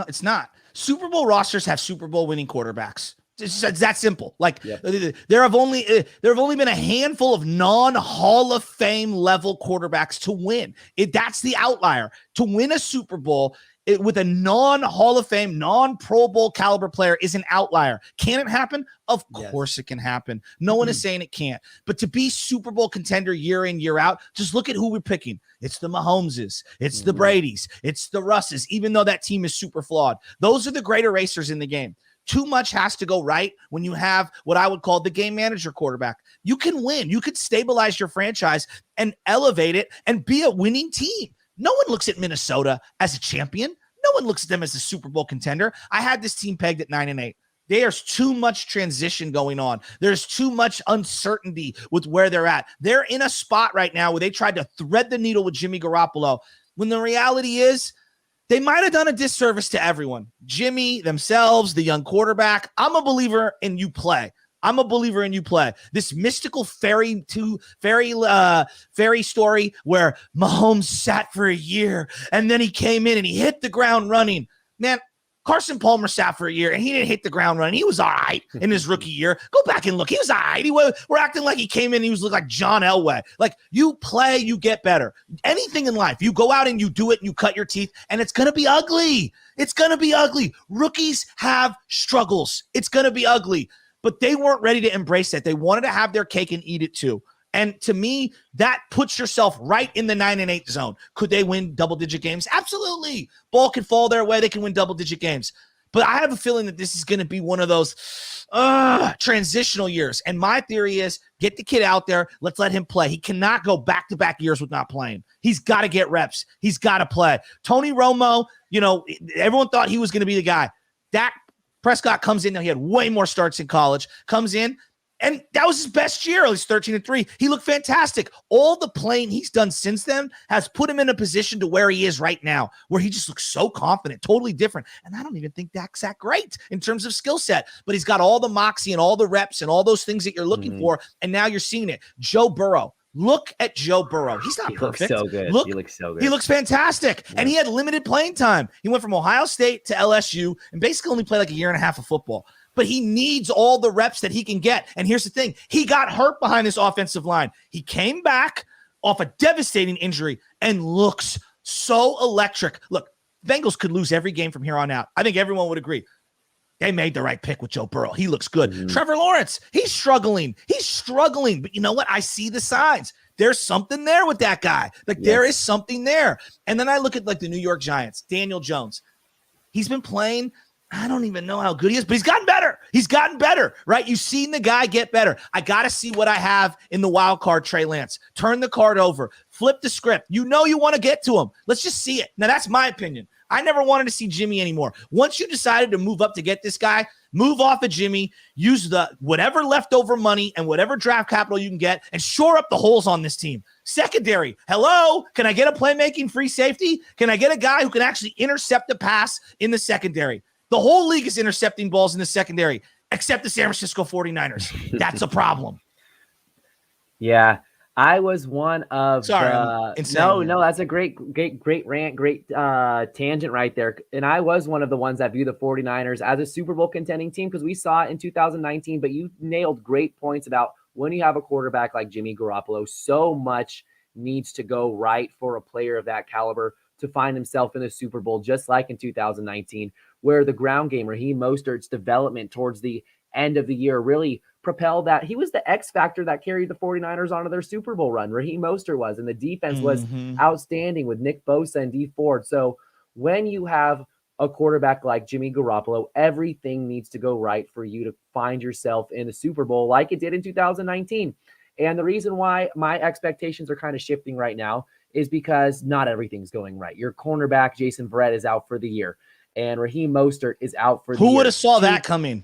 S2: it's not. Super Bowl rosters have Super Bowl winning quarterbacks. It's that simple. There have only been a handful of non-Hall of Fame level quarterbacks to win. That's the outlier. To win a Super Bowl with a non-Hall of Fame, non-Pro Bowl caliber player is an outlier. Can it happen? Of course it can happen. No one is saying it can't. But to be Super Bowl contender year in, year out, just look at who we're picking. It's the Mahomeses. It's the Bradys. It's the Russes, even though that team is super flawed. Those are the great erasers in the game. Too much has to go right when you have what I would call the game manager quarterback. You can win. You could stabilize your franchise and elevate it and be a winning team. No one looks at Minnesota as a champion. No one looks at them as a Super Bowl contender. I had this team pegged at 9-8. There's too much transition going on. There's too much uncertainty with where they're at. They're in a spot right now where they tried to thread the needle with Jimmy Garoppolo, when the reality is they might have done a disservice to everyone. Jimmy, themselves, the young quarterback. I'm a believer in you play. This mystical fairy story where Mahomes sat for a year and then he came in and he hit the ground running. Man, Carson Palmer sat for a year and he didn't hit the ground running. He was all right in his rookie year. Go back and look. He was all right. We're acting like he came in and he was looking like John Elway. Like, you play, you get better. Anything in life, you go out and you do it and you cut your teeth, and it's going to be ugly. It's going to be ugly. Rookies have struggles. It's going to be ugly. But they weren't ready to embrace that. They wanted to have their cake and eat it too. And to me, that puts yourself right in the 9-8 zone. Could they win double-digit games? Absolutely. Ball can fall their way. They can win double-digit games. But I have a feeling that this is going to be one of those transitional years. And my theory is, get the kid out there. Let's let him play. He cannot go back-to-back years with not playing. He's got to get reps. He's got to play. Tony Romo, everyone thought he was going to be the guy. Dak Prescott comes in. Now, he had way more starts in college. Comes in. And that was his best year. He's 13-3. He looked fantastic. All the playing he's done since then has put him in a position to where he is right now, where he just looks so confident, totally different. And I don't even think Dak's that great in terms of skill set, but he's got all the moxie and all the reps and all those things that you're looking for. And now you're seeing it. Joe Burrow. Look at Joe Burrow. He's not perfect.
S1: Looks so good.
S2: He
S1: looks so good.
S2: He looks fantastic. Yeah. And he had limited playing time. He went from Ohio State to LSU and basically only played like a year and a half of football. But he needs all the reps that he can get. And here's the thing. He got hurt behind this offensive line. He came back off a devastating injury and looks so electric. Look, Bengals could lose every game from here on out. I think everyone would agree. They made the right pick with Joe Burrow. He looks good. Trevor Lawrence, he's struggling. But you know what? I see the signs. There's something there with that guy. There is something there. And then I look at the New York Giants, Daniel Jones. He's been playing. I don't even know how good he is, but he's gotten better. He's gotten better, right? You've seen the guy get better. I got to see what I have in the wild card, Trey Lance. Turn the card over. Flip the script. You want to get to him. Let's just see it. Now, that's my opinion. I never wanted to see Jimmy anymore. Once you decided to move up to get this guy, move off of Jimmy, use the whatever leftover money and whatever draft capital you can get and shore up the holes on this team. Secondary, hello? Can I get a playmaking free safety? Can I get a guy who can actually intercept the pass in the secondary? The whole league is intercepting balls in the secondary, except the San Francisco 49ers. That's a problem.
S1: Yeah. I was one of
S2: no,
S1: that's a great rant, great tangent right there. And I was one of the ones that view the 49ers as a Super Bowl contending team because we saw it in 2019, but you nailed great points about when you have a quarterback like Jimmy Garoppolo, so much needs to go right for a player of that caliber to find himself in the Super Bowl, just like in 2019, where the ground game, Raheem Mostert's development towards the end of the year really propelled that. He was the X factor that carried the 49ers onto their Super Bowl run. Raheem Mostert was, and the defense was outstanding with Nick Bosa and Dee Ford. So when you have a quarterback like Jimmy Garoppolo, everything needs to go right for you to find yourself in the Super Bowl like it did in 2019. And the reason why my expectations are kind of shifting right now is because not everything's going right. Your cornerback, Jason Verrett, is out for the year. And Raheem Mostert is out for the year.
S2: Who would have saw that coming?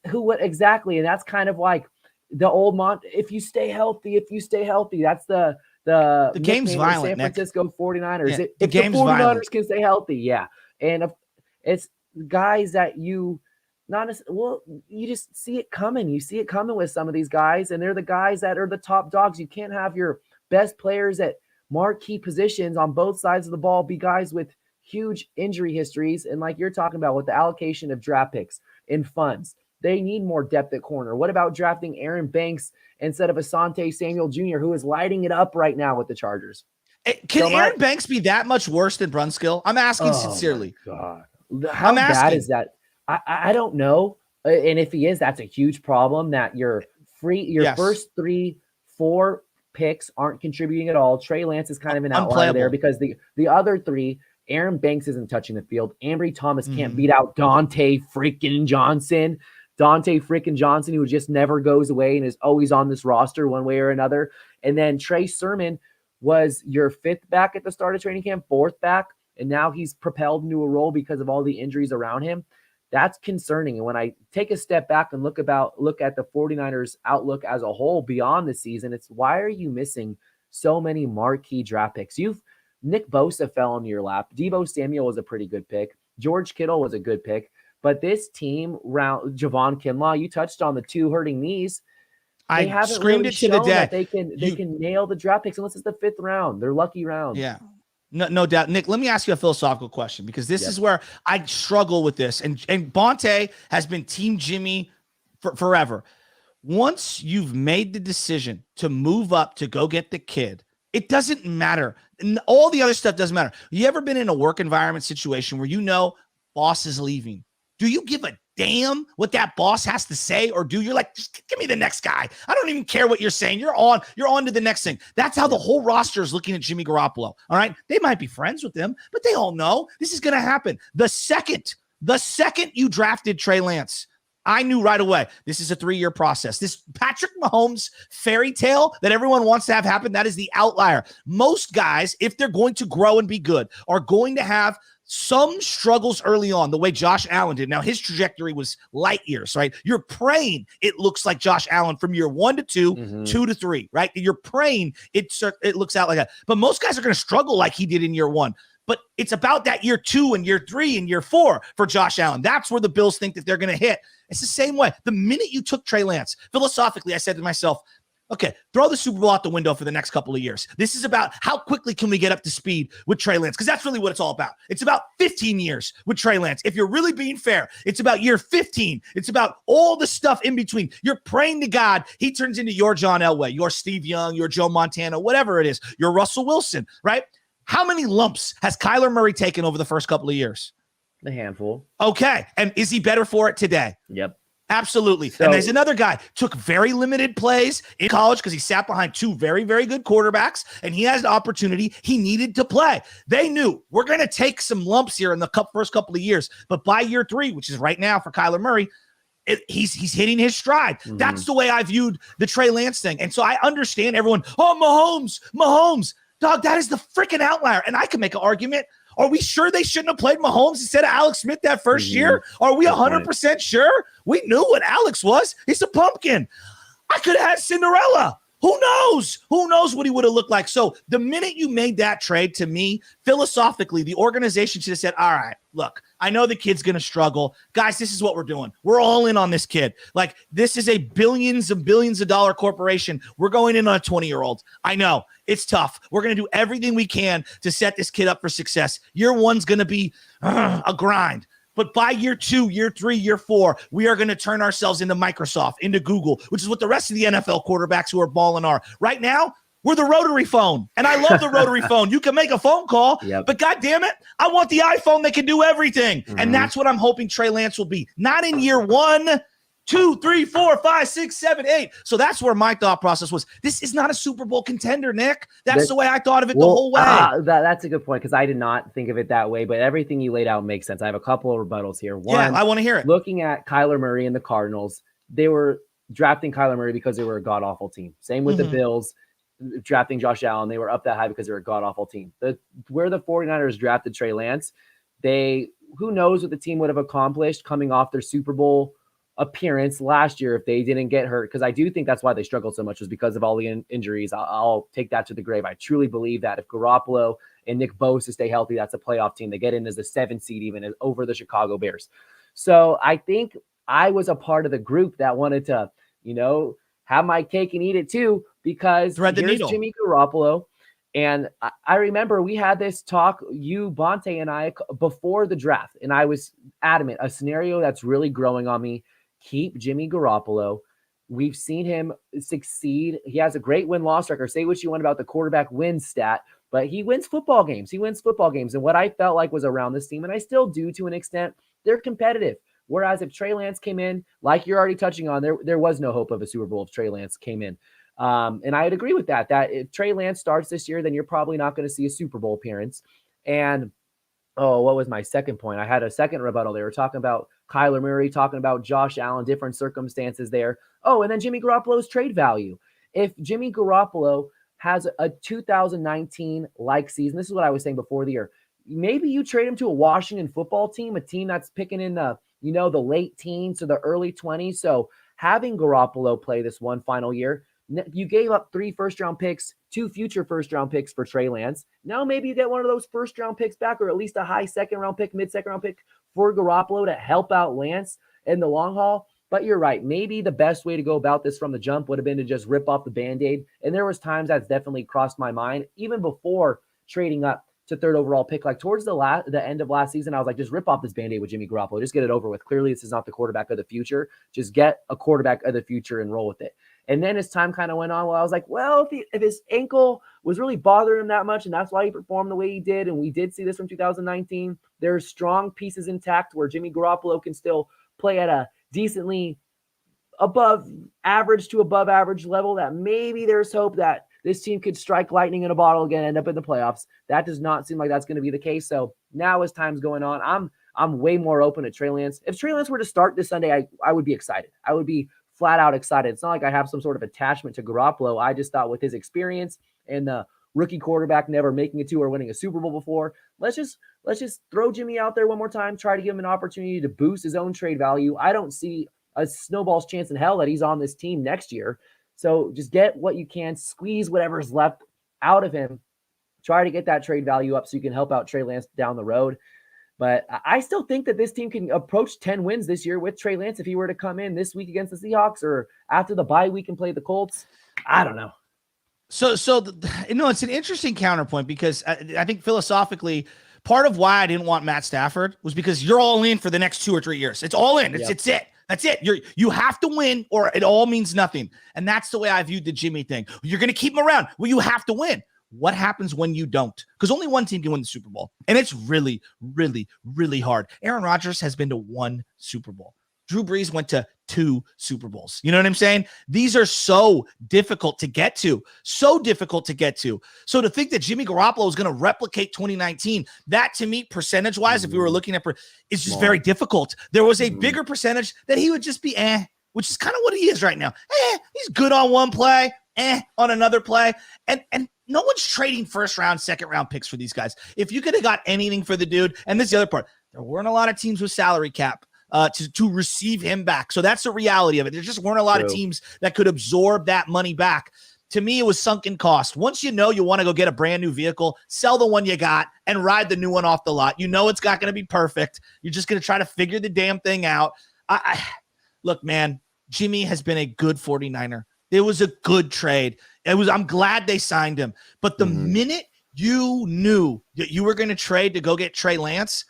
S1: Who would exactly? And that's kind of like the old if you stay healthy, that's the
S2: game's violent.
S1: San Francisco 49ers.
S2: Yeah,
S1: If the 49ers violent. Can stay healthy, yeah. And it's guys that you just see it coming. You see it coming with some of these guys, and they're the guys that are the top dogs. You can't have your best players at marquee positions on both sides of the ball be guys with huge injury histories. And like you're talking about with the allocation of draft picks and funds, they need more depth at corner. What about drafting Aaron Banks instead of Asante Samuel Jr., who is lighting it up right now with the Chargers?
S2: Can Aaron Banks be that much worse than Brunskill? I'm asking sincerely.
S1: God. How bad is that? I don't know. And if he is, that's a huge problem that your first 3-4 picks aren't contributing at all. Trey Lance is kind of an outlier there because the other three, Aaron Banks isn't touching the field. Ambry Thomas can't beat out Dante freaking Johnson, who just never goes away and is always on this roster one way or another. And then Trey Sermon was your fifth back at the start of training camp, fourth back, and now he's propelled into a role because of all the injuries around him. That's concerning. And when I take a step back and look at the 49ers outlook as a whole beyond the season, it's why are you missing so many marquee draft picks? Nick Bosa fell into your lap. Deebo Samuel was a pretty good pick. George Kittle was a good pick. But this team, Javon Kinlaw, you touched on the two hurting knees. They haven't
S2: screamed
S1: really
S2: it to the dead.
S1: They can nail the draft picks unless it's the fifth round. They're lucky rounds.
S2: Yeah. No doubt. Nick, let me ask you a philosophical question because this is where I struggle with this. And Bonte has been Team Jimmy forever. Once you've made the decision to move up to go get the kid, it doesn't matter. All the other stuff doesn't matter. You ever been in a work environment situation where boss is leaving? Do you give a damn what that boss has to say? Or you're like, just give me the next guy. I don't even care what you're saying. You're on to the next thing. That's how the whole roster is looking at Jimmy Garoppolo. All right. They might be friends with him, but they all know this is going to happen. The second you drafted Trey Lance, I knew right away, this is a 3-year process. This Patrick Mahomes fairy tale that everyone wants to have happen, that is the outlier. Most guys, if they're going to grow and be good, are going to have some struggles early on, the way Josh Allen did. Now, his trajectory was light years, right? You're praying it looks like Josh Allen from year 1 to 2, 2 to 3, right? You're praying it looks out like that. But most guys are going to struggle like he did in year 1. But it's about that year 2 and year 3 and year 4 for Josh Allen. That's where the Bills think that they're going to hit. It's the same way. The minute you took Trey Lance, philosophically, I said to myself, okay, throw the Super Bowl out the window for the next couple of years. This is about how quickly can we get up to speed with Trey Lance, because that's really what it's all about. It's about 15 years with Trey Lance. If you're really being fair, it's about year 15. It's about all the stuff in between. You're praying to God he turns into your John Elway, your Steve Young, your Joe Montana, whatever it is, your Russell Wilson, right? How many lumps has Kyler Murray taken over the first couple of years?
S1: A handful.
S2: Okay. And is he better for it today?
S1: Yep.
S2: Absolutely. So, and there's another guy, took very limited plays in college because he sat behind 2 very, very good quarterbacks, and he has an opportunity he needed to play. They knew we're going to take some lumps here in the first couple of years, but by year 3, which is right now for Kyler Murray, he's hitting his stride. Mm-hmm. That's the way I viewed the Trey Lance thing. And so I understand everyone, Mahomes. Dog, that is the freaking outlier. And I can make an argument. Are we sure they shouldn't have played Mahomes instead of Alex Smith that first year? Are we 100% sure? We knew what Alex was. He's a pumpkin. I could have had Cinderella. Who knows? Who knows what he would have looked like? So the minute you made that trade, to me, philosophically, the organization should have said, all right, look, I know the kid's going to struggle. Guys, this is what we're doing. We're all in on this kid. Like, this is a billions and billions of dollar corporation. We're going in on a 20-year-old. I know. It's tough. We're going to do everything we can to set this kid up for success. Year 1's going to be a grind. But by year 2, year 3, year 4, we are going to turn ourselves into Microsoft, into Google, which is what the rest of the NFL quarterbacks who are balling are. Right now, we're the rotary phone. And I love the rotary phone. You can make a phone call, but God damn it, I want the iPhone that can do everything. Mm-hmm. And that's what I'm hoping Trey Lance will be. Not in year 1, 2, 3, 4, 5, 6, 7, 8. So that's where my thought process was. This is not a Super Bowl contender, Nick. That's the way I thought of it the whole way.
S1: That's a good point, because I did not think of it that way, but everything you laid out makes sense. I have a couple of rebuttals here. One,
S2: I want to hear it.
S1: Looking at Kyler Murray and the Cardinals, they were drafting Kyler Murray because they were a god-awful team. Same with the Bills, drafting Josh Allen. They were up that high because they were a god-awful team. Where the 49ers drafted Trey Lance, who knows what the team would have accomplished coming off their Super Bowl appearance last year if they didn't get hurt, because I do think that's why they struggled so much, was because of all the injuries. I'll take that to the grave. I truly believe that if Garoppolo and Nick Bosa stay healthy, that's a playoff team. They get in as the 7th seed, even over the Chicago Bears. So I think I was a part of the group that wanted to, have my cake and eat it too, because here's Jimmy Garoppolo. And I remember we had this talk, you, Bonte, and I, before the draft, and I was adamant, a scenario that's really growing on me: keep Jimmy Garoppolo. We've seen him succeed. He has a great win-loss record. Say what you want about the quarterback win stat, but he wins football games. And what I felt like was around this team, and I still do to an extent, they're competitive. Whereas if Trey Lance came in, like you're already touching on, there was no hope of a Super Bowl if Trey Lance came in. And I'd agree with that if Trey Lance starts this year, then you're probably not going to see a Super Bowl appearance. And, what was my second point? I had a second rebuttal. They were talking about Kyler Murray, talking about Josh Allen, different circumstances there. And then Jimmy Garoppolo's trade value. If Jimmy Garoppolo has a 2019-like season, this is what I was saying before the year, maybe you trade him to a Washington football team, a team that's picking in the late teens to the early 20s. So having Garoppolo play this one final year, you gave up 3 first-round picks, 2 future first-round picks for Trey Lance. Now maybe you get one of those first-round picks back, or at least a high second-round pick, mid-second-round pick for Garoppolo to help out Lance in the long haul. But you're right. Maybe the best way to go about this from the jump would have been to just rip off the Band-Aid. And there was times that's definitely crossed my mind, even before trading up to 3rd overall pick. Like towards the end of last season, I was like, just rip off this Band-Aid with Jimmy Garoppolo. Just get it over with. Clearly, this is not the quarterback of the future. Just get a quarterback of the future and roll with it. And then as time kind of went on, I was like, well, if his ankle was really bothering him that much, and that's why he performed the way he did, and we did see this from 2019, there's strong pieces intact where Jimmy Garoppolo can still play at a decently above average level, that maybe there's hope that this team could strike lightning in a bottle again, end up in the playoffs. That does not seem like that's going to be the case. So now as time's going on, I'm way more open to Trey Lance. If Trey Lance were to start this Sunday, I would be excited. I would be flat out excited. It's not like I have some sort of attachment to Garoppolo. I just thought with his experience and the rookie quarterback never making it to or winning a Super Bowl before, let's just throw Jimmy out there one more time, try to give him an opportunity to boost his own trade value. I don't see a snowball's chance in hell that he's on this team next year. So just get what you can, squeeze whatever's left out of him, try to get that trade value up so you can help out Trey Lance down the road. But I still think that this team can approach 10 wins this year with Trey Lance if he were to come in this week against the Seahawks or after the bye week and play the Colts. I don't know.
S2: So it's an interesting counterpoint because I think philosophically, part of why I didn't want Matt Stafford was because you're all in for the next 2 or 3 years. It's all in. It's it. That's it. You have to win or it all means nothing. And that's the way I viewed the Jimmy thing. You're going to keep him around. Well, you have to win. What happens when you don't? Because only one team can win the Super Bowl. And it's really, really, really hard. Aaron Rodgers has been to 1 Super Bowl. Drew Brees went to 2 Super Bowls. You know what I'm saying? These are so difficult to get to. So difficult to get to. So to think that Jimmy Garoppolo is going to replicate 2019, that to me, percentage-wise, if we were looking at, it's just very difficult. There was a bigger percentage that he would just be which is kind of what he is right now. He's good on one play, on another play. And no one's trading first-round, second-round picks for these guys. If you could have got anything for the dude, and this is the other part, there weren't a lot of teams with salary cap to receive him back. So that's the reality of it. There just weren't a lot of teams that could absorb that money back. To me, it was sunken cost. Once you know you want to go get a brand new vehicle, sell the one you got and ride the new one off the lot. You know it's not going to be perfect. You're just going to try to figure the damn thing out. Look, man, Jimmy has been a good 49er. It was a good trade. I'm glad they signed him. But the minute you knew that you were going to trade to go get Trey Lance,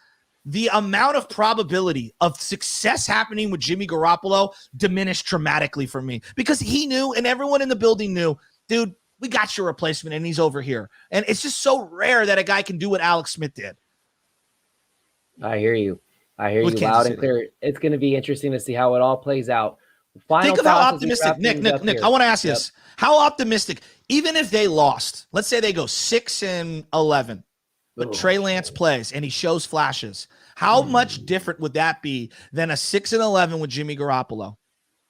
S2: the amount of probability of success happening with Jimmy Garoppolo diminished dramatically for me because he knew and everyone in the building knew, dude, we got your replacement and he's over here. And it's just so rare that a guy can do what Alex Smith did.
S1: I hear you loud and clear. It's going to be interesting to see how it all plays out.
S2: Think of how optimistic, Nick, I want to ask you this. How optimistic, even if they lost, let's say they go 6-11, but Trey Lance plays and he shows flashes. How much different would that be than a 6-11 with Jimmy Garoppolo,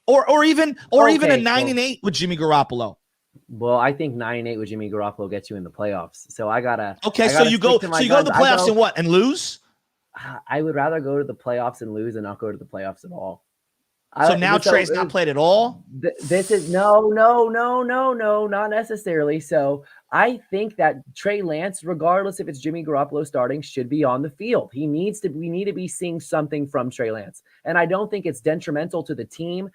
S2: or even a 9-8 with Jimmy Garoppolo?
S1: Well, I think 9-8 with Jimmy Garoppolo gets you in the playoffs. So I gotta.
S2: Okay, so you go to the playoffs and what? And lose?
S1: I would rather go to the playoffs and lose than not go to the playoffs at all.
S2: So now Trey's not played at all?
S1: This is no, not necessarily. So I think that Trey Lance, regardless if it's Jimmy Garoppolo starting, should be on the field. We need to be seeing something from Trey Lance. And I don't think it's detrimental to the team.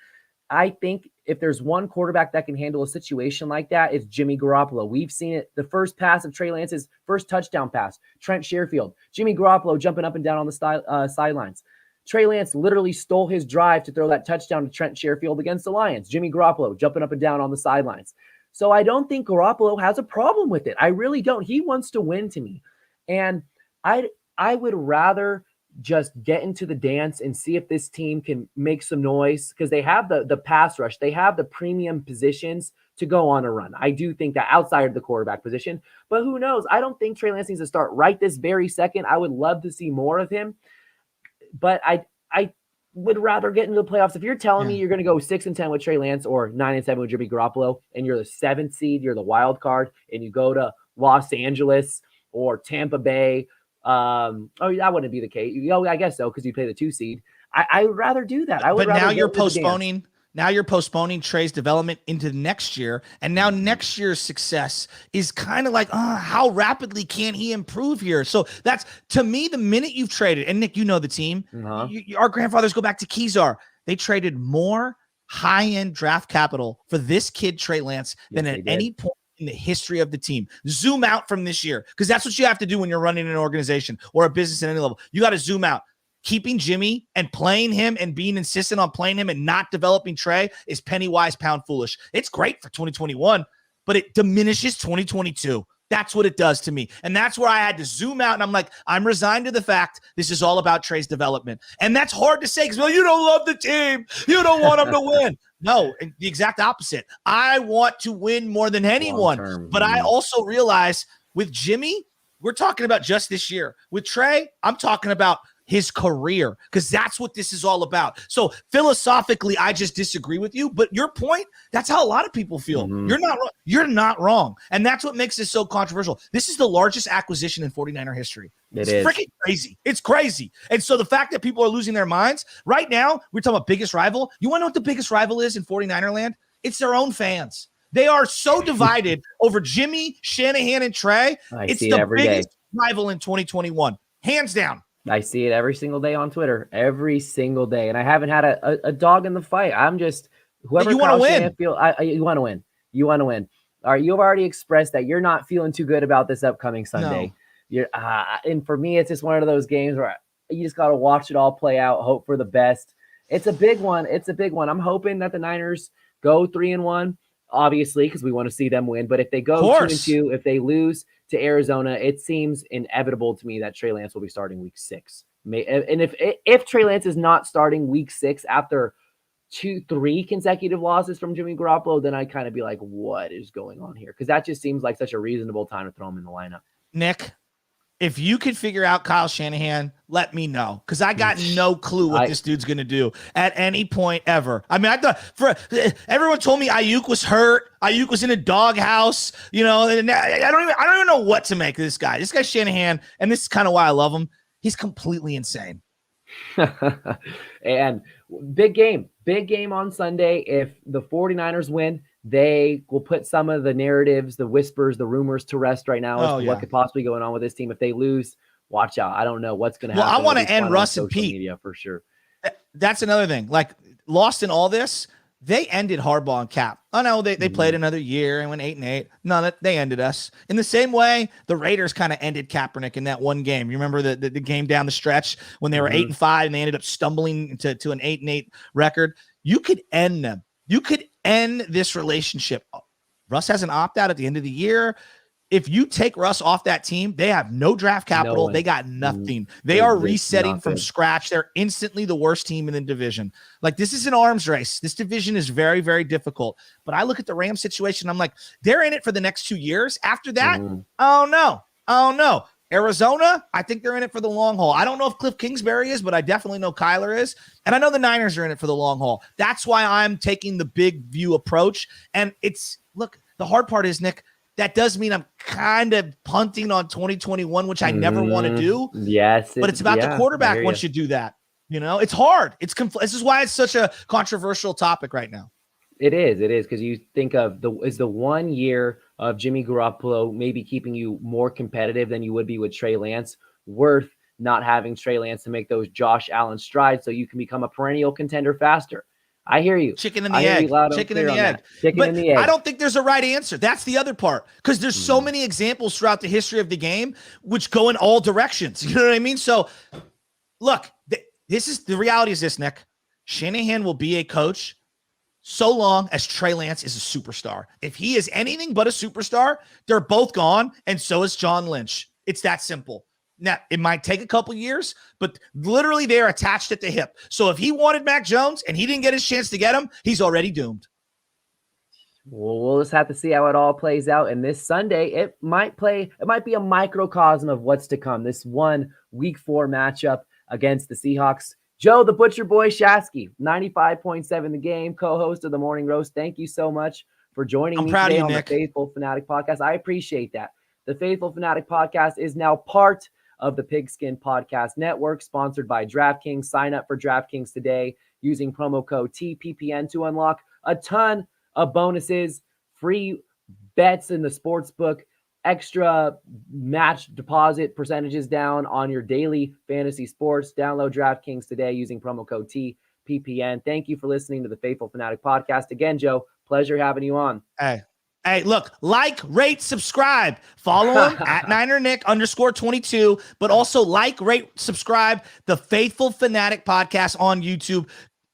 S1: I think if there's one quarterback that can handle a situation like that, it's Jimmy Garoppolo. We've seen it. The first pass of Trey Lance's first touchdown pass, Trent Sherfield, Jimmy Garoppolo jumping up and down on the sidelines. Trey Lance literally stole his drive to throw that touchdown to Trent Sherfield against the Lions. Jimmy Garoppolo jumping up and down on the sidelines. So I don't think Garoppolo has a problem with it. I really don't. He wants to win to me. And I would rather just get into the dance and see if this team can make some noise because they have the pass rush. They have the premium positions to go on a run. I do think that outside of the quarterback position, but who knows? I don't think Trey Lance needs to start right this very second. I would love to see more of him. But I would rather get into the playoffs. If you're telling me you're going to go 6-10 with Trey Lance or 9-7 with Jimmy Garoppolo, and you're the 7th seed, you're the wild card, and you go to Los Angeles or Tampa Bay, that wouldn't be the case. I guess so because you play the 2 seed. I would rather do that. But
S2: now you're postponing. Now you're postponing Trey's development into next year, and now next year's success is kind of like, how rapidly can he improve here? So that's, to me, the minute you've traded, and Nick, you know the team, our grandfathers go back to Kezar. They traded more high-end draft capital for this kid, Trey Lance, than at any point in the history of the team. Zoom out from this year, because that's what you have to do when you're running an organization or a business at any level. You got to zoom out. Keeping Jimmy and playing him and being insistent on playing him and not developing Trey is penny wise, pound foolish. It's great for 2021, but it diminishes 2022. That's what it does to me. And that's where I had to zoom out. And I'm like, I'm resigned to the fact this is all about Trey's development. And that's hard to say because, well, you don't love the team. You don't want him to win. No, the exact opposite. I want to win more than anyone. But I also realize with Jimmy, we're talking about just this year. With Trey, I'm talking about his career, because that's what this is all about. So philosophically, I just disagree with you, but your point, that's how a lot of people feel.
S1: Mhm.
S2: You're not wrong. And that's what makes this so controversial. This is the largest acquisition in 49er history. It's freaking crazy. It's crazy. And so the fact that people are losing their minds right now, we're talking about biggest rival. You want to know what the biggest rival is in 49er land? It's their own fans. They are so divided over Jimmy, Shanahan, and Trey. It's the biggest rival in 2021, hands down.
S1: I see it every single day on Twitter, every single day. And I haven't had a dog in the fight. I'm just, whoever
S2: you want to win.
S1: You want to win. You want to win. All right. You've already expressed that you're not feeling too good about this upcoming Sunday. No. And for me, it's just one of those games where you just got to watch it all play out, hope for the best. It's a big one. I'm hoping that the Niners go 3-1, obviously, because we want to see them win. But if they go 2-2, if they lose to Arizona, it seems inevitable to me that Trey Lance will be starting week 6. And if Trey Lance is not starting week 6 after 2-3 consecutive losses from Jimmy Garoppolo, then I kind of be like, what is going on here? Because that just seems like such a reasonable time to throw him in the lineup.
S2: Nick, if you could figure out Kyle Shanahan, let me know, because I got no clue what this dude's going to do at any point ever. I mean, I thought everyone told me Ayuk was hurt. Ayuk was in a doghouse, and I don't even know what to make of this guy. This guy Shanahan, and this is kind of why I love him. He's completely insane.
S1: And big game on Sunday. If the 49ers win, they will put some of the narratives, the whispers, the rumors to rest right now as to what could possibly be going on with this team. If they lose, watch out. I don't know what's going to happen.
S2: Well, I want to end Russ and Pete.
S1: Media for sure.
S2: That's another thing. Like, lost in all this, they ended Harbaugh and Cap. Oh, no, they played another year and went 8-8. No, they ended us. In the same way, the Raiders kind of ended Kaepernick in that one game. You remember the game down the stretch when they were 8-5 and they ended up stumbling to an 8-8 record? You could end them. You could end this relationship. Russ has an opt-out at the end of the year. If you take Russ off that team, they have no draft capital. They got nothing. They are resetting from scratch. They're instantly the worst team in the division. Like, this is an arms race. This division is very, very difficult. But I look at the Rams situation. I'm like, they're in it for the next 2 years. After that, oh no. Arizona, I think they're in it for the long haul. I don't know if Cliff Kingsbury is, but I definitely know Kyler is. And I know the Niners are in it for the long haul. That's why I'm taking the big view approach. And the hard part is, Nick, that does mean I'm kind of punting on 2021, which I never want to do.
S1: Yes.
S2: But it's about the quarterback once you do that. It's hard. This is why it's such a controversial topic right now.
S1: It is because you think of the 1 year of Jimmy Garoppolo maybe keeping you more competitive than you would be with Trey Lance, worth not having Trey Lance to make those Josh Allen strides so you can become a perennial contender faster. I hear you.
S2: Chicken in the egg. I don't think there's a right answer. That's the other part, because there's so many examples throughout the history of the game which go in all directions. You know what I mean? So, look, the reality is this, Nick. Shanahan will be a coach so long as Trey Lance is a superstar. If he is anything but a superstar, they're both gone, and so is John Lynch. It's that simple. Now, it might take a couple years, but literally they're attached at the hip. So if he wanted Mac Jones and he didn't get his chance to get him, he's already doomed.
S1: Well, we'll just have to see how it all plays out. And this Sunday, it might be a microcosm of what's to come. This one week 4 matchup against the Seahawks. Joe, the Butcher Boy Shasky, 95.7 The Game, co-host of the Morning Roast. Thank you so much for joining me today on the Faithful Fanatic Podcast. I appreciate that. The Faithful Fanatic Podcast is now part of the Pigskin Podcast Network, sponsored by DraftKings. Sign up for DraftKings today using promo code TPPN to unlock a ton of bonuses, free bets in the sports book, extra match deposit percentages down on your daily fantasy sports. Download DraftKings today using promo code TPPN. Thank you for listening to the Faithful Fanatic Podcast. Again, Joe, pleasure having you on.
S2: Hey, look, like, rate, subscribe. Follow him at NinerNick_22, but also like, rate, subscribe the Faithful Fanatic Podcast on YouTube.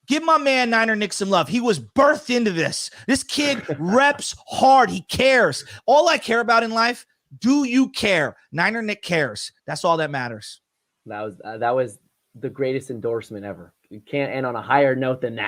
S2: Give my man Niner Nick some love. He was birthed into this. This kid reps hard. He cares. All I care about in life, do you care? Niner Nick cares. That's all that matters.
S1: That was the greatest endorsement ever. You can't end on a higher note than that.